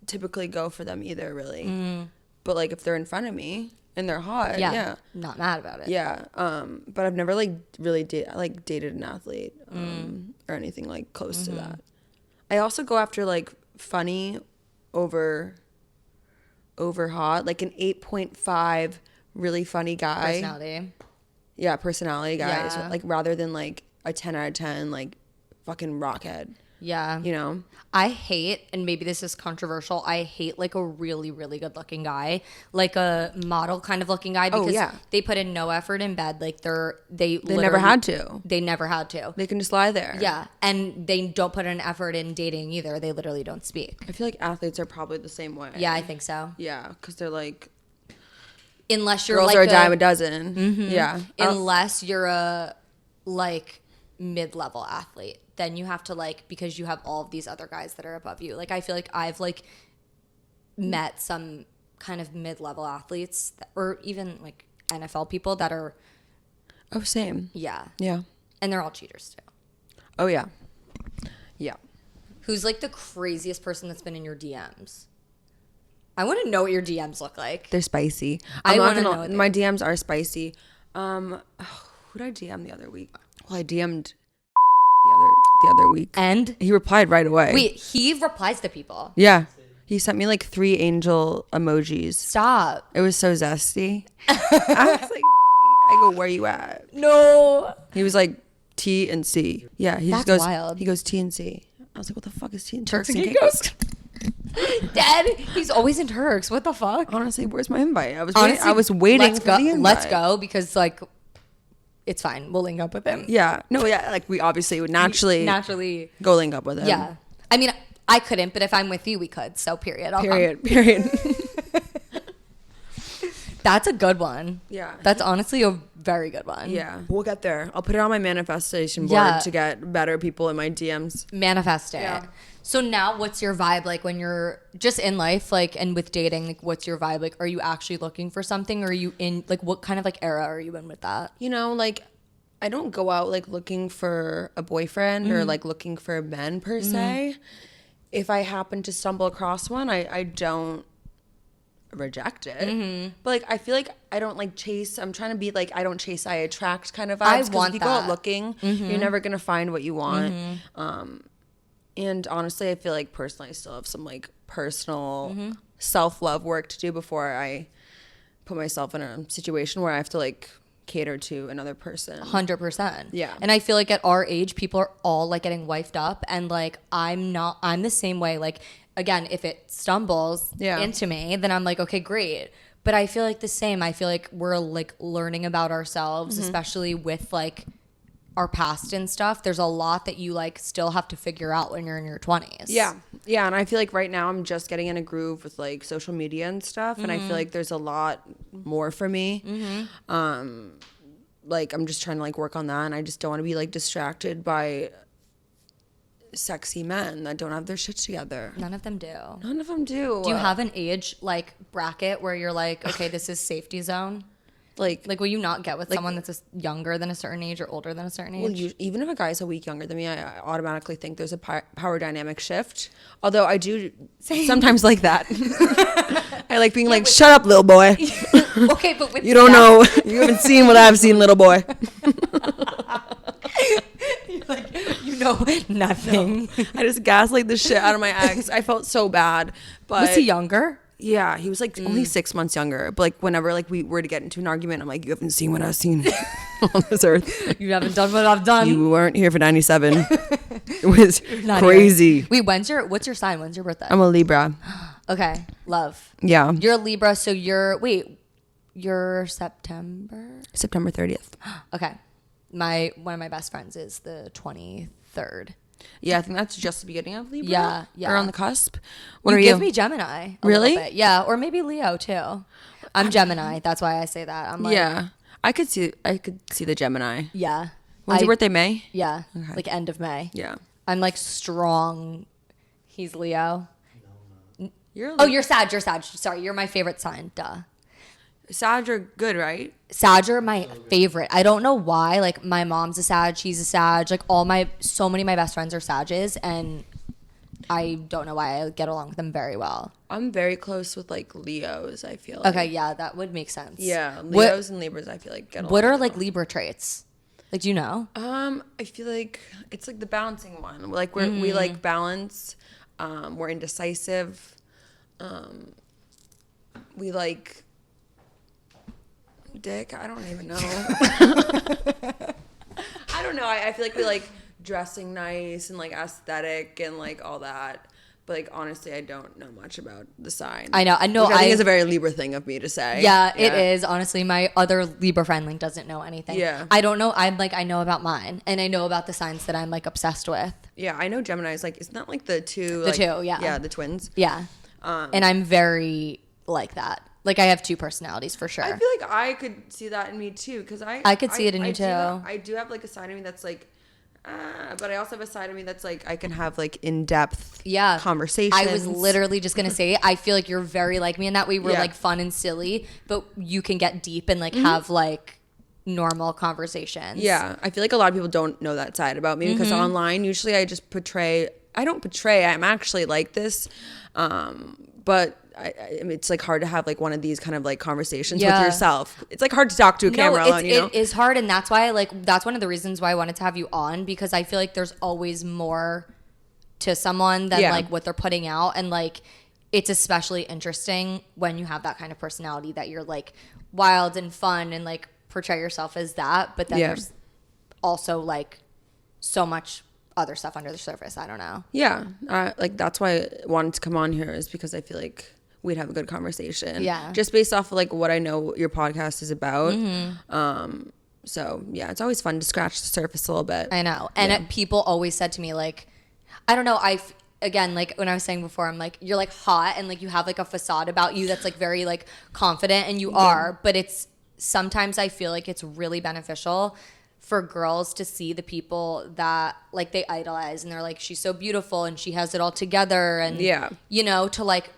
typically go for them either, really. But like if they're in front of me and they're hot, yeah. Not mad about it. Yeah. But I've never like really dated an athlete or anything like close to that. I also go after like funny over hot, like an 8.5 really funny guy. Personality. Yeah, personality guys. Yeah. Like rather than like a 10 out of 10 like fucking rockhead. Yeah. I hate, and maybe this is controversial, I hate like a really, really good looking guy, like a model kind of looking guy, because they put in no effort in bed. Like they never had to. They never had to. They can just lie there. Yeah. And they don't put in effort in dating either. They literally don't speak. I feel like athletes are probably the same way. Yeah, I think so. Yeah, because they're like, unless you're girls like are a dime a dozen. Yeah. Unless you're a like mid-level athlete, then you have to like, because you have all of these other guys that are above you. Like I feel like I've like met some kind of mid-level athletes or even like NFL people that are same. Yeah. And they're all cheaters too. Oh yeah. Who's like the craziest person that's been in your DMs? I want to know what your DMs look like. They're spicy. I want to know. My DMs are spicy. Who did I DM the other week? Well, I DM'd the other week. And? He replied right away. Wait, he replies to people? Yeah. He sent me like 3 angel emojis. Stop. It was so zesty. I was like, I go, where you at? No. He was like, T and C. Yeah, he That's just goes, wild. He goes, T and C. I was like, what the fuck is T and Turks and Caicos? Dad, he's always in Turks. What the fuck? Honestly, where's my invite? I was waiting for the invite. Let's go, because like it's fine. We'll link up with him. Yeah. No, yeah, like we obviously would naturally go link up with him. Yeah. I mean, I couldn't, but if I'm with you, we could. So period. Period. That's a good one. Yeah. That's honestly a very good one. Yeah, we'll get there. I'll put it on my manifestation board to get better people in my DMs. Manifest it. Yeah. So now what's your vibe like when you're just in life, like, and with dating, like, what's your vibe? Like, are you actually looking for something, or are you in, like, what kind of, like, era are you in with that? You know, like, I don't go out, like, looking for a boyfriend or, like, looking for men per se. If I happen to stumble across one, I don't reject it. But, like, I feel like I don't, like, chase. I'm trying to be, like, I don't chase, I attract kind of vibes. I 'cause want if you go out that. looking, you're never going to find what you want. And honestly, I feel like personally I still have some, like, personal self-love work to do before I put myself in a situation where I have to, like, cater to another person. 100%. Yeah. And I feel like at our age, people are all, like, getting wifed up, and, like, I'm the same way. Like, again, if it stumbles into me, then I'm like, okay, great. But I feel like the same. I feel like we're, like, learning about ourselves, especially with, like, our past and stuff. There's a lot that you, like, still have to figure out when you're in your 20s. Yeah. And I feel like right now I'm just getting in a groove with, like, social media and stuff. And I feel like there's a lot more for me. Like, I'm just trying to, like, work on that. And I just don't want to be, like, distracted by sexy men that don't have their shit together. None of them do. None of them do. Do you have an age, like, bracket where you're like, okay, this is safety zone? Like, will you not get with someone that's younger than a certain age or older than a certain age? Well, even if a guy's a week younger than me, I automatically think there's a power dynamic shift. Although I do sometimes like that. I like being like, shut up, little boy. Okay, but with You don't know. You haven't seen what I've seen, little boy. you know nothing. I just gaslight the shit out of my ex. I felt so bad. But Was he younger? Yeah, he was like only 6 months younger. But like whenever like we were to get into an argument, I'm like, you haven't seen what I've seen on this earth. You haven't done what I've done. You weren't here for 97. It was Not crazy. Wait, what's your sign? When's your birthday? I'm a Libra. Okay, love. Yeah. You're a Libra, so you're September? September 30th. Okay. One of my best friends is the 23rd. Yeah, I think that's just the beginning of Libra. Yeah. Or on the cusp. What you are give you? me Gemini. a Really? little bit. Yeah, or maybe Leo too. I'm Gemini. That's why I say that. I'm like, Yeah. I could see the Gemini. yeah. When's your birthday? May? Yeah, Okay. like end of May. Yeah. I'm like strong. He's Leo. You're Sag. Sorry, you're my favorite sign. Duh. Sag are good, right? Sag are my favorite. I don't know why. Like my mom's a Sag, she's a Sag. Like so many of my best friends are Sages, and I don't know why I get along with them very well. I'm very close with like Leos, I feel like. Okay, yeah, that would make sense. Yeah, Leos and Libras I feel like get along. What are like Libra traits? Like, do you know? I feel like it's like the balancing one. Like we like balance. We're indecisive. We like dick. I don't even know. I don't know. I feel like we like dressing nice and like aesthetic and like all that. But like honestly, I don't know much about the sign. I know. Which I think is a very Libra thing of me to say. Yeah, it is. Honestly, my other Libra friend like doesn't know anything. Yeah. I don't know. I know about mine, and I know about the signs that I'm like obsessed with. Yeah, I know Gemini's like, isn't that like the two? The two, yeah. Yeah, the twins. Yeah. And I'm very like that. Like I have two personalities for sure. I feel like I could see that in me too, because I could see it in you too. I do have like a side of me that's like, but I also have a side of me that's like I can have like in-depth conversations. I was literally just gonna say I feel like you're very like me in that we were Yeah. like fun and silly, but you can get deep and like have like normal conversations. Yeah, I feel like a lot of people don't know that side about me because online usually I just I don't portray. I'm actually like this, but it's like hard to have like one of these kind of like conversations with yourself. It's like hard to talk to a camera alone, you know? It is hard, and that's why that's one of the reasons why I wanted to have you on, because I feel like there's always more to someone than like what they're putting out, and like it's especially interesting when you have that kind of personality that you're like wild and fun and like portray yourself as that, but then there's also like so much other stuff under the surface. I don't know. Yeah, like that's why I wanted to come on here, is because I feel like we'd have a good conversation. Yeah. Just based off of like what I know your podcast is about. So yeah, it's always fun to scratch the surface a little bit. I know. And people always said to me like, I don't know, again, like when I was saying before, I'm like, you're like hot and like you have like a facade about you that's like very like confident, and you are, but it's sometimes I feel like it's really beneficial for girls to see the people that like they idolize and they're like, she's so beautiful and she has it all together, and you know, to like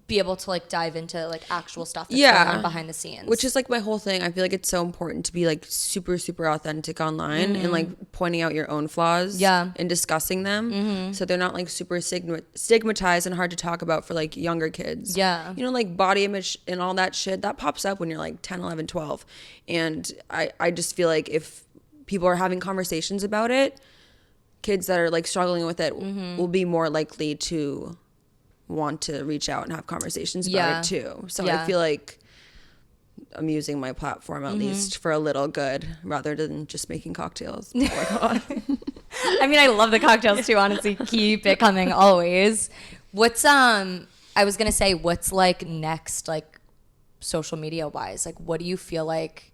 be able to like dive into like actual stuff that's going on behind the scenes, which is like my whole thing. I feel like it's so important to be like super authentic online and like pointing out your own flaws and discussing them, so they're not like super stigmatized and hard to talk about for like younger kids. You know, like body image and all that shit that pops up when you're like 10, 11, 12, and I just feel like if people are having conversations about it, kids that are like struggling with it will be more likely to want to reach out and have conversations about it too. So I feel like I'm using my platform at least for a little good rather than just making cocktails. Oh my God. I mean, I love the cocktails too, honestly. Keep it coming always. What's I was gonna say, what's like next, like social media wise? Like what do you feel like,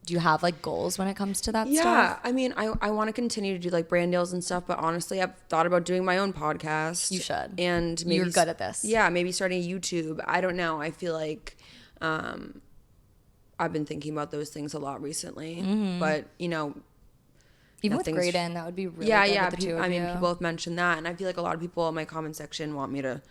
do you have like goals when it comes to that stuff? Yeah, I mean, I want to continue to do like brand deals and stuff, but honestly, I've thought about doing my own podcast. You should. And maybe you're good at this. Yeah, maybe starting YouTube. I don't know. I feel like I've been thinking about those things a lot recently, but you know, even with Graydon, that would be really good with the two of I mean, you. people have mentioned that, and I feel like a lot of people in my comment section want me to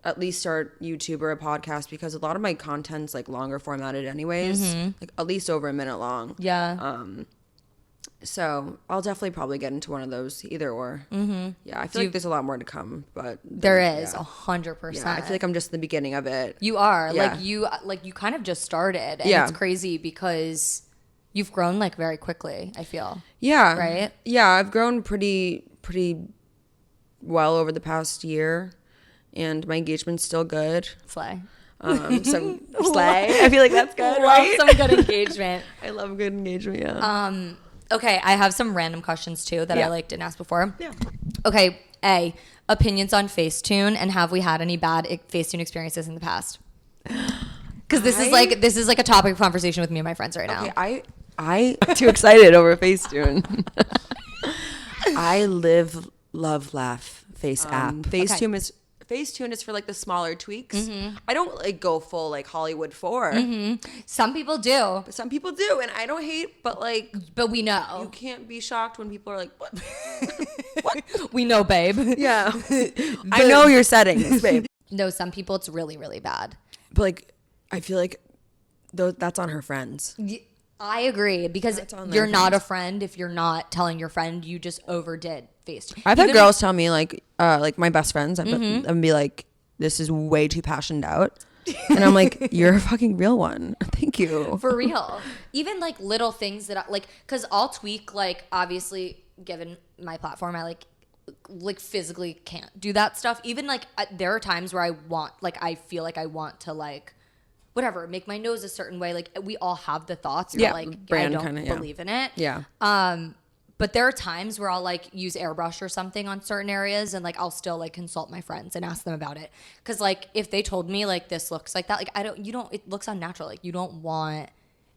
at least start YouTube or a podcast, because a lot of my content's like longer formatted anyways, like at least over a minute long. So I'll definitely probably get into one of those, either or. Yeah, I feel like there's a lot more to come, but there is 100%. Yeah, I feel like I'm just in the beginning of it. You are like you kind of just started, and it's crazy because you've grown like very quickly, I feel. Yeah. Right? Yeah, I've grown pretty well over the past year, and my engagement's still good. Slay. So slay. I feel like that's good. Love right? some good engagement. I love good engagement, yeah. Okay, I have some random questions too that I like didn't ask before. Yeah. Okay, A, opinions on FaceTune, and have we had any bad FaceTune experiences in the past? Because this is like a topic of conversation with me and my friends right now. Okay, I too excited over FaceTune. I live, love, laugh FaceApp. FaceTune is for like the smaller tweaks. I don't like go full like Hollywood 4. Some people do. But some people do, and I don't hate, but we know. You can't be shocked when people are like, what? What? We know, babe. Yeah. I know your settings, babe. No, some people it's really, really bad. But like, I feel like that's on her friends. I agree, because you're not a friend if you're not telling your friend you just overdid FaceTune. I've had girls tell me like my best friends, and be like, this is way too passioned out. And I'm like, you're a fucking real one. Thank you. For real. Even like little things that because I'll tweak, like obviously given my platform, I like physically can't do that stuff. Even like there are times where I feel like I want to like whatever, make my nose a certain way. Like we all have the thoughts. Yeah, like brand I don't kinda, believe in it. Yeah. But there are times where I'll like use airbrush or something on certain areas, and like I'll still like consult my friends and ask them about it. Cause like if they told me like this looks like that, like it looks unnatural. Like you don't want,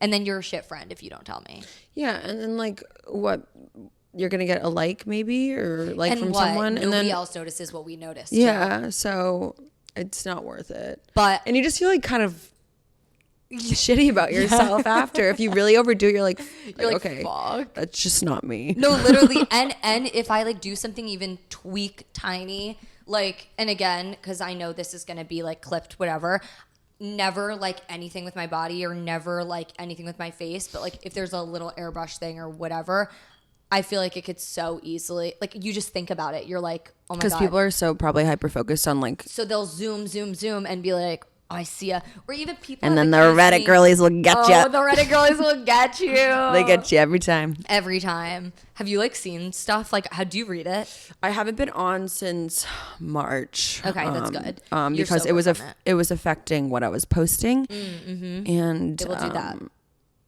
and then you're a shit friend if you don't tell me. Yeah. And then like what, you're going to get a like maybe, or like and from what? someone. Nobody and then else notices what we noticed. Yeah. Too. So it's not worth it. And you just feel like kind of shitty about yourself after. If you really overdo it, you're like okay, fuck, that's just not me. No, literally. and if I like do something even tweak tiny, like, and again, because I know this is gonna be like clipped, whatever, never like anything with my body or never like anything with my face, but like if there's a little airbrush thing or whatever, I feel like it could so easily, like you just think about it, you're like, oh my god, because people are so probably hyper focused on like, so they'll zoom and be like, I see ya. Or even people. And then the Reddit girlies will get you. Oh, the Reddit girlies will get you. They get you every time. Every time. Have you like seen stuff? Like, how do you read it? I haven't been on since March. Okay, that's good. Because it was affecting what I was posting, and it will do that.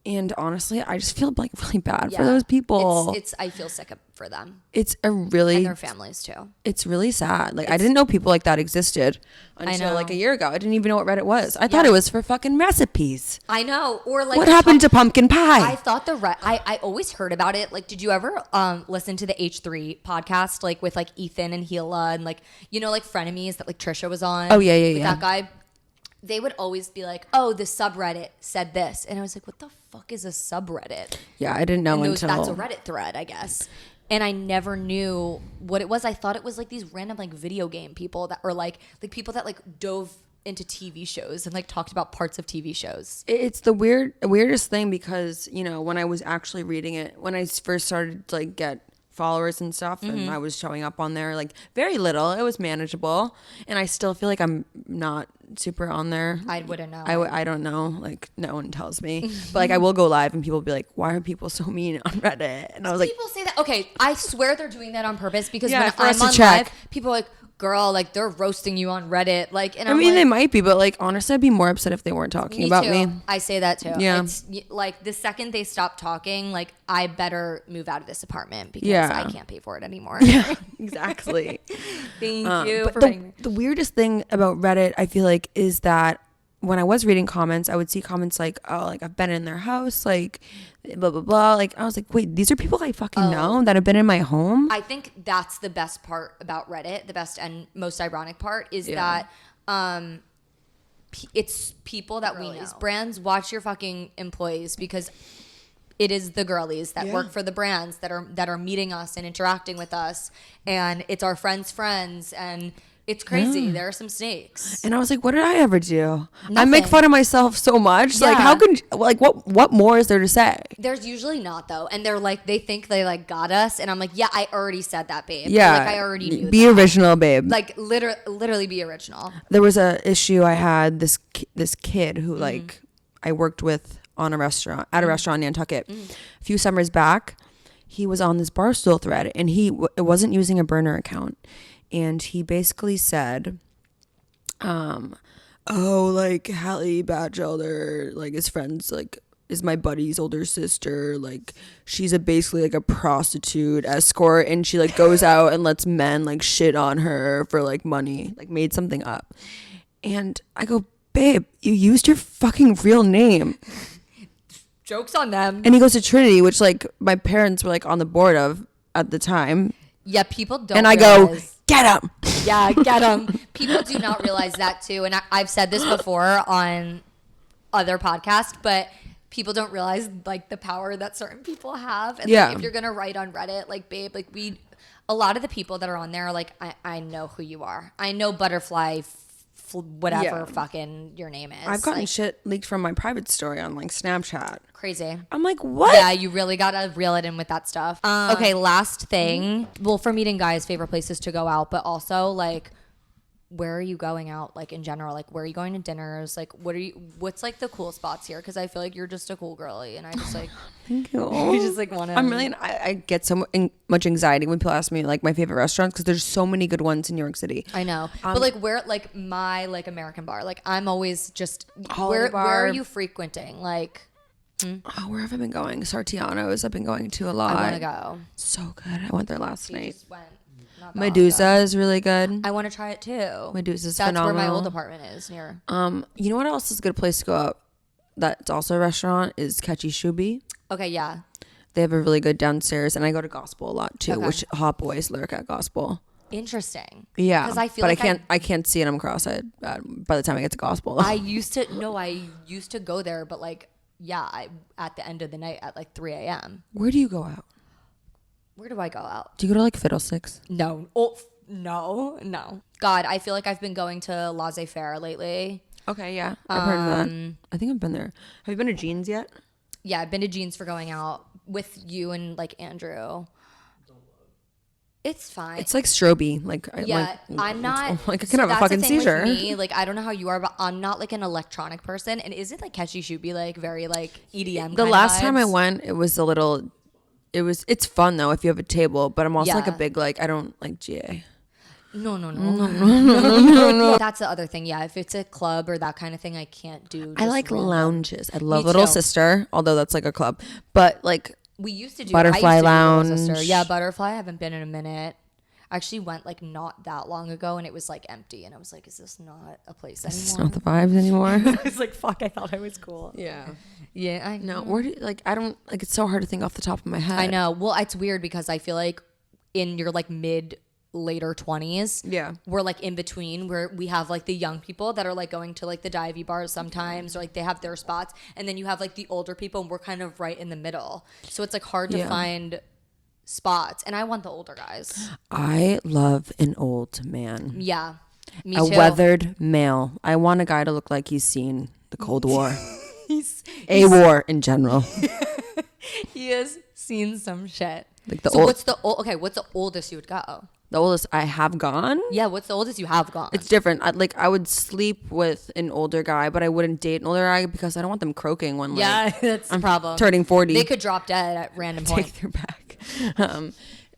And honestly, I just feel like really bad for those people. I feel sick for them. It's a really, and their families too. It's really sad. Like I didn't know people like that existed until like a year ago. I didn't even know what Reddit was. I thought it was for fucking recipes. I know. Or like, what happened to pumpkin pie? I thought I always heard about it. Like, did you ever listen to the H3 podcast, like with like Ethan and Gila and like, you know, like Frenemies that like Trisha was on? Oh yeah. That guy. they would always be like, oh, the subreddit said this. And I was like, what the fuck is a subreddit? Yeah, I didn't know until... That's a Reddit thread, I guess. And I never knew what it was. I thought it was like these random like video game people that, or like people that like dove into TV shows and like talked about parts of TV shows. It's the weirdest thing because, you know, when I was actually reading it, when I first started to like get followers and stuff, and I was showing up on there, like very little, it was manageable, and I still feel like I'm not super on there. I wouldn't know. I don't know, like no one tells me, but like I will go live and people will be like, why are people so mean on Reddit? And I was like, people say that. Okay, I swear they're doing that on purpose because Yeah, when for I'm us to on check. live, people are like, girl, like they're roasting you on Reddit. Like, and I I'm mean, like, they might be, but like honestly, I'd be more upset if they weren't talking about too. me. I say that too. Yeah. It's like the second they stop talking, like I better move out of this apartment because Yeah. I can't pay for it anymore. Yeah, exactly. Thank you But for the weirdest thing about Reddit, I feel like, is that when I was reading comments, I would see comments like, oh, like I've been in their house, like blah, blah, blah. Like I was like, wait, these are people I fucking know that have been in my home? I think that's the best part about Reddit. The best and most ironic part is that it's people that we know. Brands, watch your fucking employees because it is the girlies that work for the brands that are meeting us and interacting with us, and it's our friends' friends, and it's crazy. There are some snakes. And I was like, what did I ever do? I Nothing. make fun of myself so much. Like, Yeah. how can, like, what more is there to say? There's usually not though, and they're like, they think they like got us, and I'm like, yeah, I already said that, babe. Yeah. Like I already knew. Be that. original, babe. Like literally be original. There was a issue I had, this kid who like I worked with at a restaurant in Nantucket a few summers back. He was on this Barstool thread, and he wasn't using a burner account, and he basically said, oh, like Hallie Batchelder, like his friends, like is my buddy's older sister, like she's basically like a prostitute escort, and she like goes out and lets men like shit on her for like money, like made something up. And I go, babe, you used your fucking real name. Jokes on them. And he goes to Trinity, which like my parents were like on the board of at the time. Yeah, people don't. And I realize. go, get him. Yeah, get them. People do not realize that too. And I've said this before on other podcasts, but people don't realize like the power that certain people have. And like, if you're going to write on Reddit, like, babe, like a lot of the people that are on there are like, I know who you are. I know Butterfly, whatever fucking your name is. I've gotten like, shit leaked from my private story on like Snapchat. crazy. I'm like, what? Yeah, you really gotta reel it in with that stuff. Okay, last thing. Well, for meeting guys, favorite places to go out, but also like, where are you going out? Like in general, like where are you going to dinners? Like what's like the cool spots here? Because I feel like you're just a cool girly, and I just like. Thank you. You just like want to. I'm really. I get so much anxiety when people ask me like my favorite restaurants because there's so many good ones in New York City. I know, but like where, like my like American bar, like I'm always just Holiday where Bar. are you frequenting? Like, Oh, where have I been going? Sartiano's. I've been going to a lot. I want to go. So good. I went there last You night. just went. Not that long ago. Medusa is really good. I want to try it too. Medusa's That's phenomenal. where my old apartment is near. You know what else is a good place to go out? That's also a restaurant is Catchy Shubi. Okay, yeah. They have a really good downstairs, and I go to Gospel a lot too, Okay. which hot boys lurk at Gospel. Interesting. Yeah, 'Cause I feel but like I can't see it. I'm cross-eyed by the time I get to Gospel. I used to go there, but like, yeah, at the end of the night at like 3 a.m. Where do you go out? Where do I go out? Do you go to like Fiddlesticks? No. No. God, I feel like I've been going to Laissez-Faire lately. Okay, yeah, I've heard of that. I think I've been there. Have you been to Jeans yet? Yeah, I've been to Jeans for going out with you and like Andrew. It's fine. It's like stroby. Like I'm not. Like I so can have a that's fucking the thing with seizure. me, like I don't know how you are, but I'm not like an electronic person. And is it like Catchy Shubi like very like EDM? The kind last of time I vibes? went, it was a little. It's fun though if you have a table, but I'm also like a Yeah. big like I don't like GA. No. That's the other thing. Yeah, if it's a club or that kind of thing, I can't do. I just like random. lounges. I love Me Little too. Sister, although that's like a club. But like We used to do Butterfly I used to do Lounge. Little Sister. Yeah, Butterfly. I haven't been in a minute. I actually went like not that long ago, and it was like empty, and I was like, "Is this not a place it's anymore?" not the vibes anymore. I was like, "Fuck!" I thought I was cool. Yeah. Yeah, I No, where do like I don't like it's so hard to think off the top of my head. I know. Well, it's weird because I feel like in your like mid later 20s. Yeah. We're like in between, where we have like the young people that are like going to like the divey bars sometimes, or like they have their spots, and then you have like the older people, and we're kind of right in the middle. So it's like hard to find spots, and I want the older guys. I love an old man. Yeah, me A too. weathered male. I want a guy to look like he's seen the Cold War. A war in general. He has seen some shit. Like what's the oldest you would go? The oldest I have gone? Yeah, what's the oldest you have gone? It's different. I would sleep with an older guy, but I wouldn't date an older guy because I don't want them croaking when that's the problem. turning 40. They could drop dead at random points. Take their back.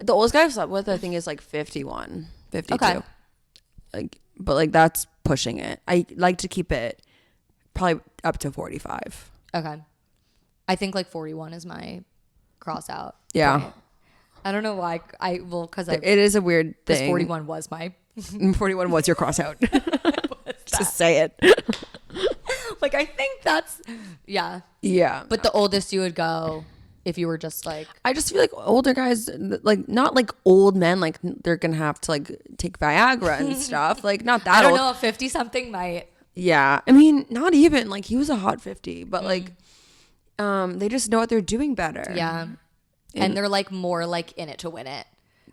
The oldest guy I've slept with, I think, is like 51, 52. Okay. But like that's pushing it. I like to keep it probably up to 45. Okay. I think like 41 is my cross out. Yeah. Point. I don't know why. Because It is a weird thing. 41 was my 41 was your cross out. Just say it. Like, I think that's, yeah. Yeah. But the oldest you would go if you were just like. I just feel like older guys, like not like old men, like they're going to have to like take Viagra and stuff. Like not that I don't old. know, 50 something might. Yeah. I mean, not even. Like he was a hot 50, but like they just know what they're doing better. Yeah. And they're like more like in it to win it.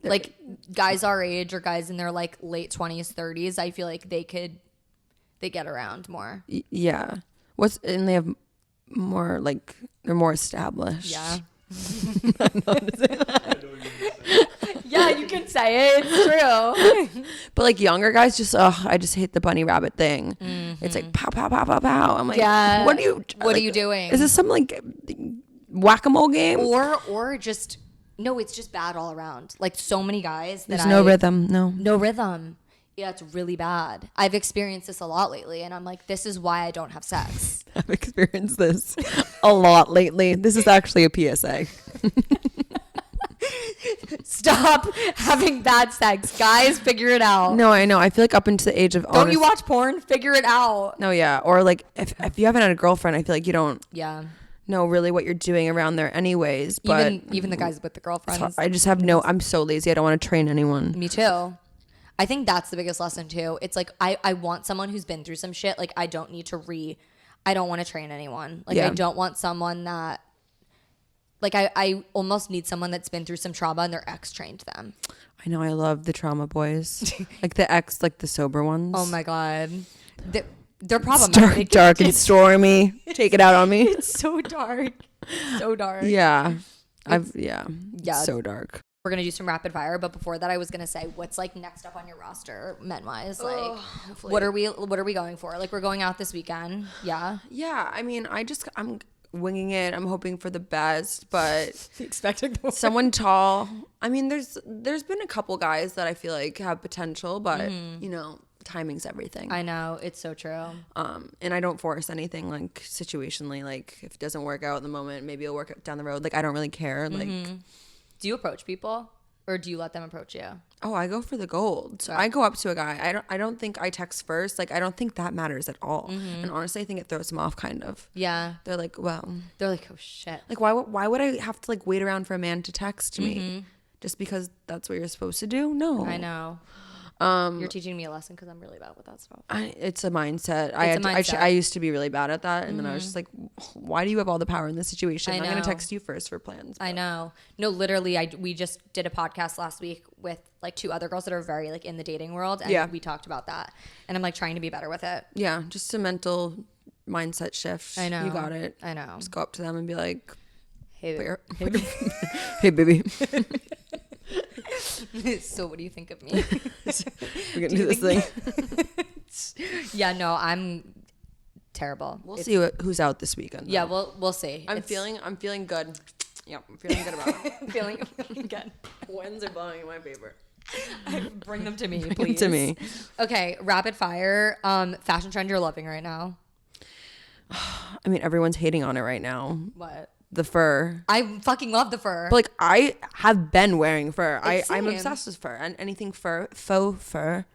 Like guys our age or guys in their like late 20s, 30s, I feel like they get around more. Yeah. And they have more like they're more established. Yeah. Yeah, you can say it. It's true. But like younger guys just I just hate the bunny rabbit thing. It's like pow pow pow pow pow. I'm like, Yeah. what are you doing? Is this some like whack-a-mole game? Or just no, it's just bad all around. Like so many guys that There's no rhythm. No rhythm. Yeah, it's really bad. I've experienced this a lot lately, and I'm like, this is why I don't have sex. I've experienced this a lot lately. This is actually a PSA. Stop having bad sex, guys. Figure it out. No, I know. I feel like up into the age of Don't you watch porn? Figure it out. No, yeah. Or like if you haven't had a girlfriend, I feel like you don't know really what you're doing around there anyways. But even the guys with the girlfriends. I just have I'm so lazy. I don't want to train anyone. Me too. I think that's the biggest lesson too. It's like I want someone who's been through some shit. Like I don't want to train anyone. Like I don't want someone that like I almost need someone that's been through some trauma and their ex trained them. I know. I love the trauma boys. Like the ex, like the sober ones. Oh my God. They're problematic. Dark and stormy. Take it out on me. It's so dark. So dark. Yeah. Yeah. So dark. We're going to do some rapid fire, but before that I was going to say what's like next up on your roster men-wise? Like what are we going for? Like we're going out this weekend. Yeah. Yeah, I mean, I'm winging it. I'm hoping for the best, but expecting someone tall. I mean, there's been a couple guys that I feel like have potential, but you know, timing's everything. I know, it's so true. And I don't force anything like situationally. Like if it doesn't work out in the moment, maybe it'll work out down the road. Like I don't really care. Like. Do you approach people or do you let them approach you? Oh, I go for the gold. So I go up to a guy. I don't think I text first. Like I don't think that matters at all. And honestly, I think it throws them off kind of. Yeah. They're like, well. They're like, oh shit. Like why would I have to like wait around for a man to text me? Just because that's what you're supposed to do? No. I know. You're teaching me a lesson because I'm really bad with that stuff. It's a mindset. Mindset. I used to be really bad at that, and then I was just like, "Why do you have all the power in this situation? I'm going to text you first for plans." I know. No, literally, we just did a podcast last week with like 2 other girls that are very like in the dating world, and we talked about that. And I'm like trying to be better with it. Yeah, just a mental mindset shift. I know. You got it. I know. Just go up to them and be like, "Hey, hey baby." So what do you think of me? We're gonna do this thing. Yeah, no, I'm terrible. We'll see who's out this weekend. Yeah, we'll see. I'm feeling good. Yeah, I'm feeling good about it. feeling good. Winds are blowing in my favor. Bring them to me, please. Bring them to me. Okay, rapid fire. Fashion trend you're loving right now. I mean, everyone's hating on it right now. What? the fur. I fucking love the fur. But like I have been wearing fur. I'm Same. obsessed with fur and anything fur, faux fur,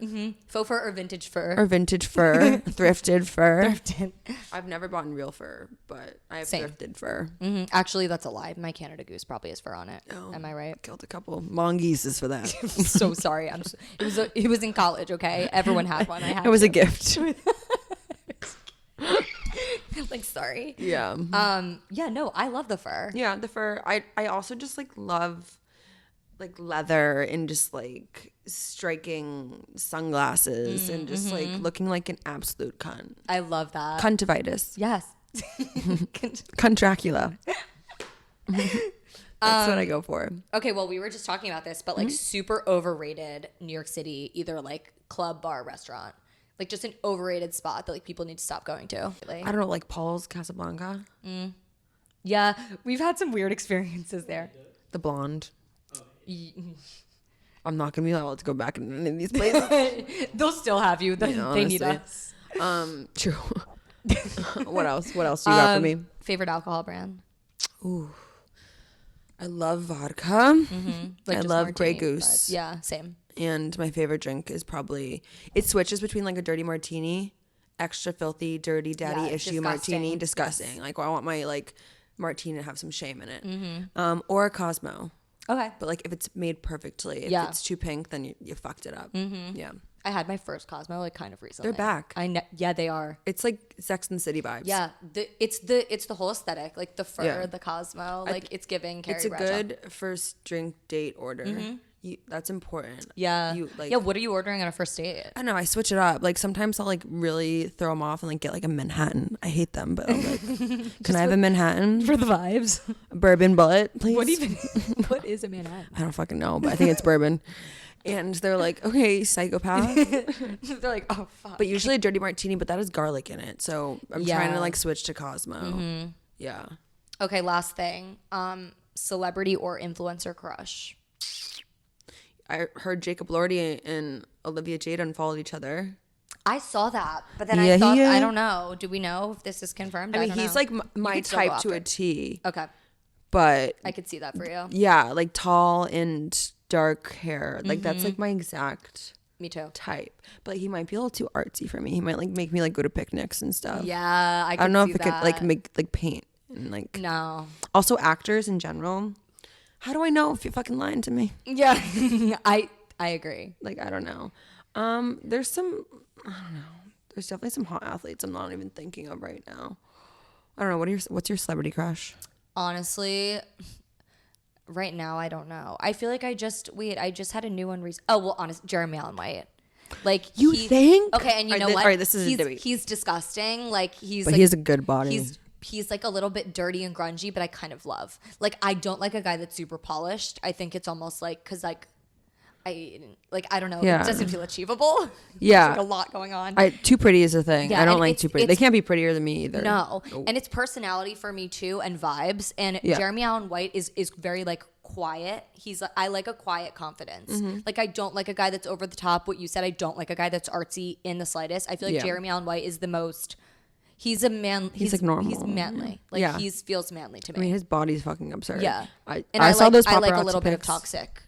Faux fur or vintage fur? or vintage fur, thrifted fur. Thrifted. I've never bought real fur, but I have Same. thrifted fur. Actually, that's a lie. My Canada Goose probably has fur on it. Oh. Am I right? Killed a couple mongooses for that. So sorry. It was in college. Okay, everyone had one. I had. It was to. a gift. Like sorry. Yeah. Yeah. No, I love the fur. Yeah, the fur. I also just like love like leather and just like striking sunglasses and just like looking like an absolute cunt. I love that. Cuntivitis. Yes. Cunt Dracula. That's what I go for. Okay, well, we were just talking about this, but like super overrated New York City, either like club, bar, restaurant. Like just an overrated spot that like people need to stop going to. Like, I don't know, like Paul's Casablanca. yeah, we've had some weird experiences there. The blonde. I'm not gonna be able to go back in any of these places. They'll still have you. They need honestly. us. True. What else? What else do you got for me? Favorite alcohol brand? Ooh. I love vodka. Like I just love martini, Grey Goose. but yeah, same. And my favorite drink is probably, it switches between like a dirty martini, extra filthy, dirty daddy Yeah, issue disgusting. martini, disgusting. Like I want my like martini to have some shame in it. Or a Cosmo. Okay. But like if it's made perfectly, if Yeah. it's too pink, then you fucked it up. Yeah. I had my first Cosmo like kind of recently. They're back. Yeah, they are. It's like Sex and the City vibes. Yeah, it's the whole aesthetic, like the fur, Yeah. the Cosmo, like it's giving Carrie It's a Bradshaw. good first drink date order. That's important. Yeah. You like. Yeah, what are you ordering on a first date? I don't know. I switch it up. Like sometimes I'll like really throw them off and like get like a Manhattan. I hate them, but I'm like, can I have a Manhattan? For the vibes. A bourbon bullet, please. What is a Manhattan? I don't fucking know, but I think it's bourbon. And they're like, okay, psychopath. They're like, oh fuck. But usually a dirty martini, but that has garlic in it. So I'm trying Yeah. to like switch to Cosmo. Yeah. Okay, last thing. Celebrity or influencer crush? I heard Jacob Lordy and Olivia Jade unfollowed each other. I saw that, but then Yeah, I thought, he, I don't know. Do we know if this is confirmed? I mean, don't he's know. like my could still go type to after. a T. Okay, But I could see that for you. yeah, like tall and dark hair. Like that's like my exact Me too. type. But he might be a little too artsy for me. He might like make me like go to picnics and stuff. Yeah, I don't know if see it could like that. make like paint and like No. also actors in general. How do I know if you're fucking lying to me? Yeah, I agree. Like I don't know. There's some I don't know. There's definitely some hot athletes I'm not even thinking of right now. I don't know. What's your celebrity crush? Honestly, right now I don't know. I feel like I just had a new one recently. Oh well, honest, Jeremy Allen White. Like You think? Okay, and you know All what? right, this is a he's, debate. he's disgusting. Like he's But like, he has a good body. He's like a little bit dirty and grungy, but I kind of love. Like I don't like a guy that's super polished. I think it's almost like because like I don't know. Yeah. It doesn't feel achievable. Yeah. There's like a lot going on. Too pretty is a thing. Yeah, I don't and like it's- too pretty. They it's- can't be prettier than me either. No. And it's personality for me too and vibes. And Yeah. Jeremy Allen White is very like quiet. I like a quiet confidence. Like I don't like a guy that's over the top. What you said, I don't like a guy that's artsy in the slightest. I feel like Yeah. Jeremy Allen White is the most he's a man he's like normal. He's manly. Like Yeah. he feels manly to me. I mean, his body's fucking absurd. Yeah. I and saw those I like a paparazzi little bit of pics. toxic.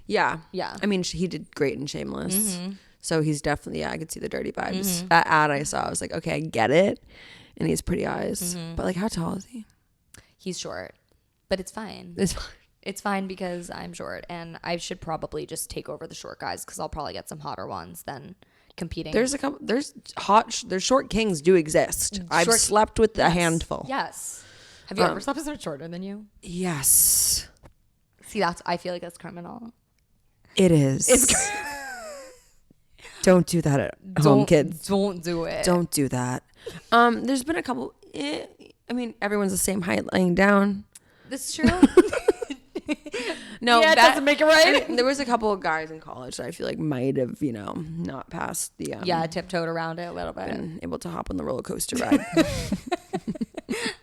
Yeah. Yeah. I mean, he did great in Shameless. So he's definitely, I could see the dirty vibes. That ad I saw, I was like, okay, I get it. And he has pretty eyes. But like, how tall is he? He's short. But it's fine. It's fine. It's fine because I'm short and I should probably just take over the short guys because I'll probably get some hotter ones than competing. There's short kings do exist. I've Short- slept with a Yes. handful. Yes. Have you ever slept with someone shorter than you? Yes. See, I feel like that's criminal. It is. Don't do that at home, kids. Don't do it. Don't do that. There's been a couple. I mean, everyone's the same height laying down. This is true. No, Yeah, it doesn't make it right. I mean, there was a couple of guys in college that I feel like might have, not passed the. Yeah, tiptoed around it a little bit. Been able to hop on the roller coaster ride.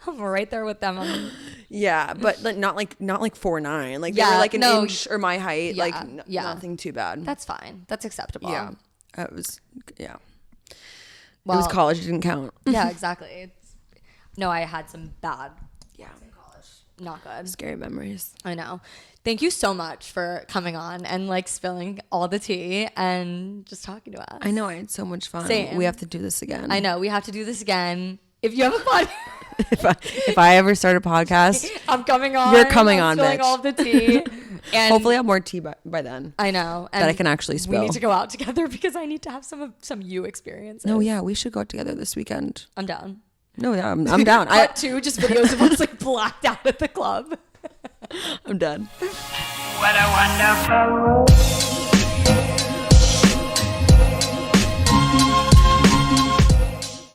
I'm right there with them. Yeah, but like, not like 4'9". Like they Yeah, were like an no. inch or my height. Yeah, Like yeah. nothing too bad. That's fine. That's acceptable. yeah. It was yeah. Well, it was college. It didn't count. Yeah, exactly. No, I had some bad. Yeah. In college. not good. Scary memories. I know. Thank you so much for coming on and like spilling all the tea and just talking to us. I know, I had so much fun. Same. We have to do this again. I know, we have to do this again. If you have a podcast, if I ever start a podcast, I'm coming on. You're coming on, spilling bitch. all of the tea. And hopefully I have more tea by then. I know. That I can actually spill. We need to go out together because I need to have some you experiences. No, yeah, we should go out together this weekend. I'm down. No, yeah, I'm down. Cut to just videos of us like blacked out at the club. I'm done. What a wonderful world.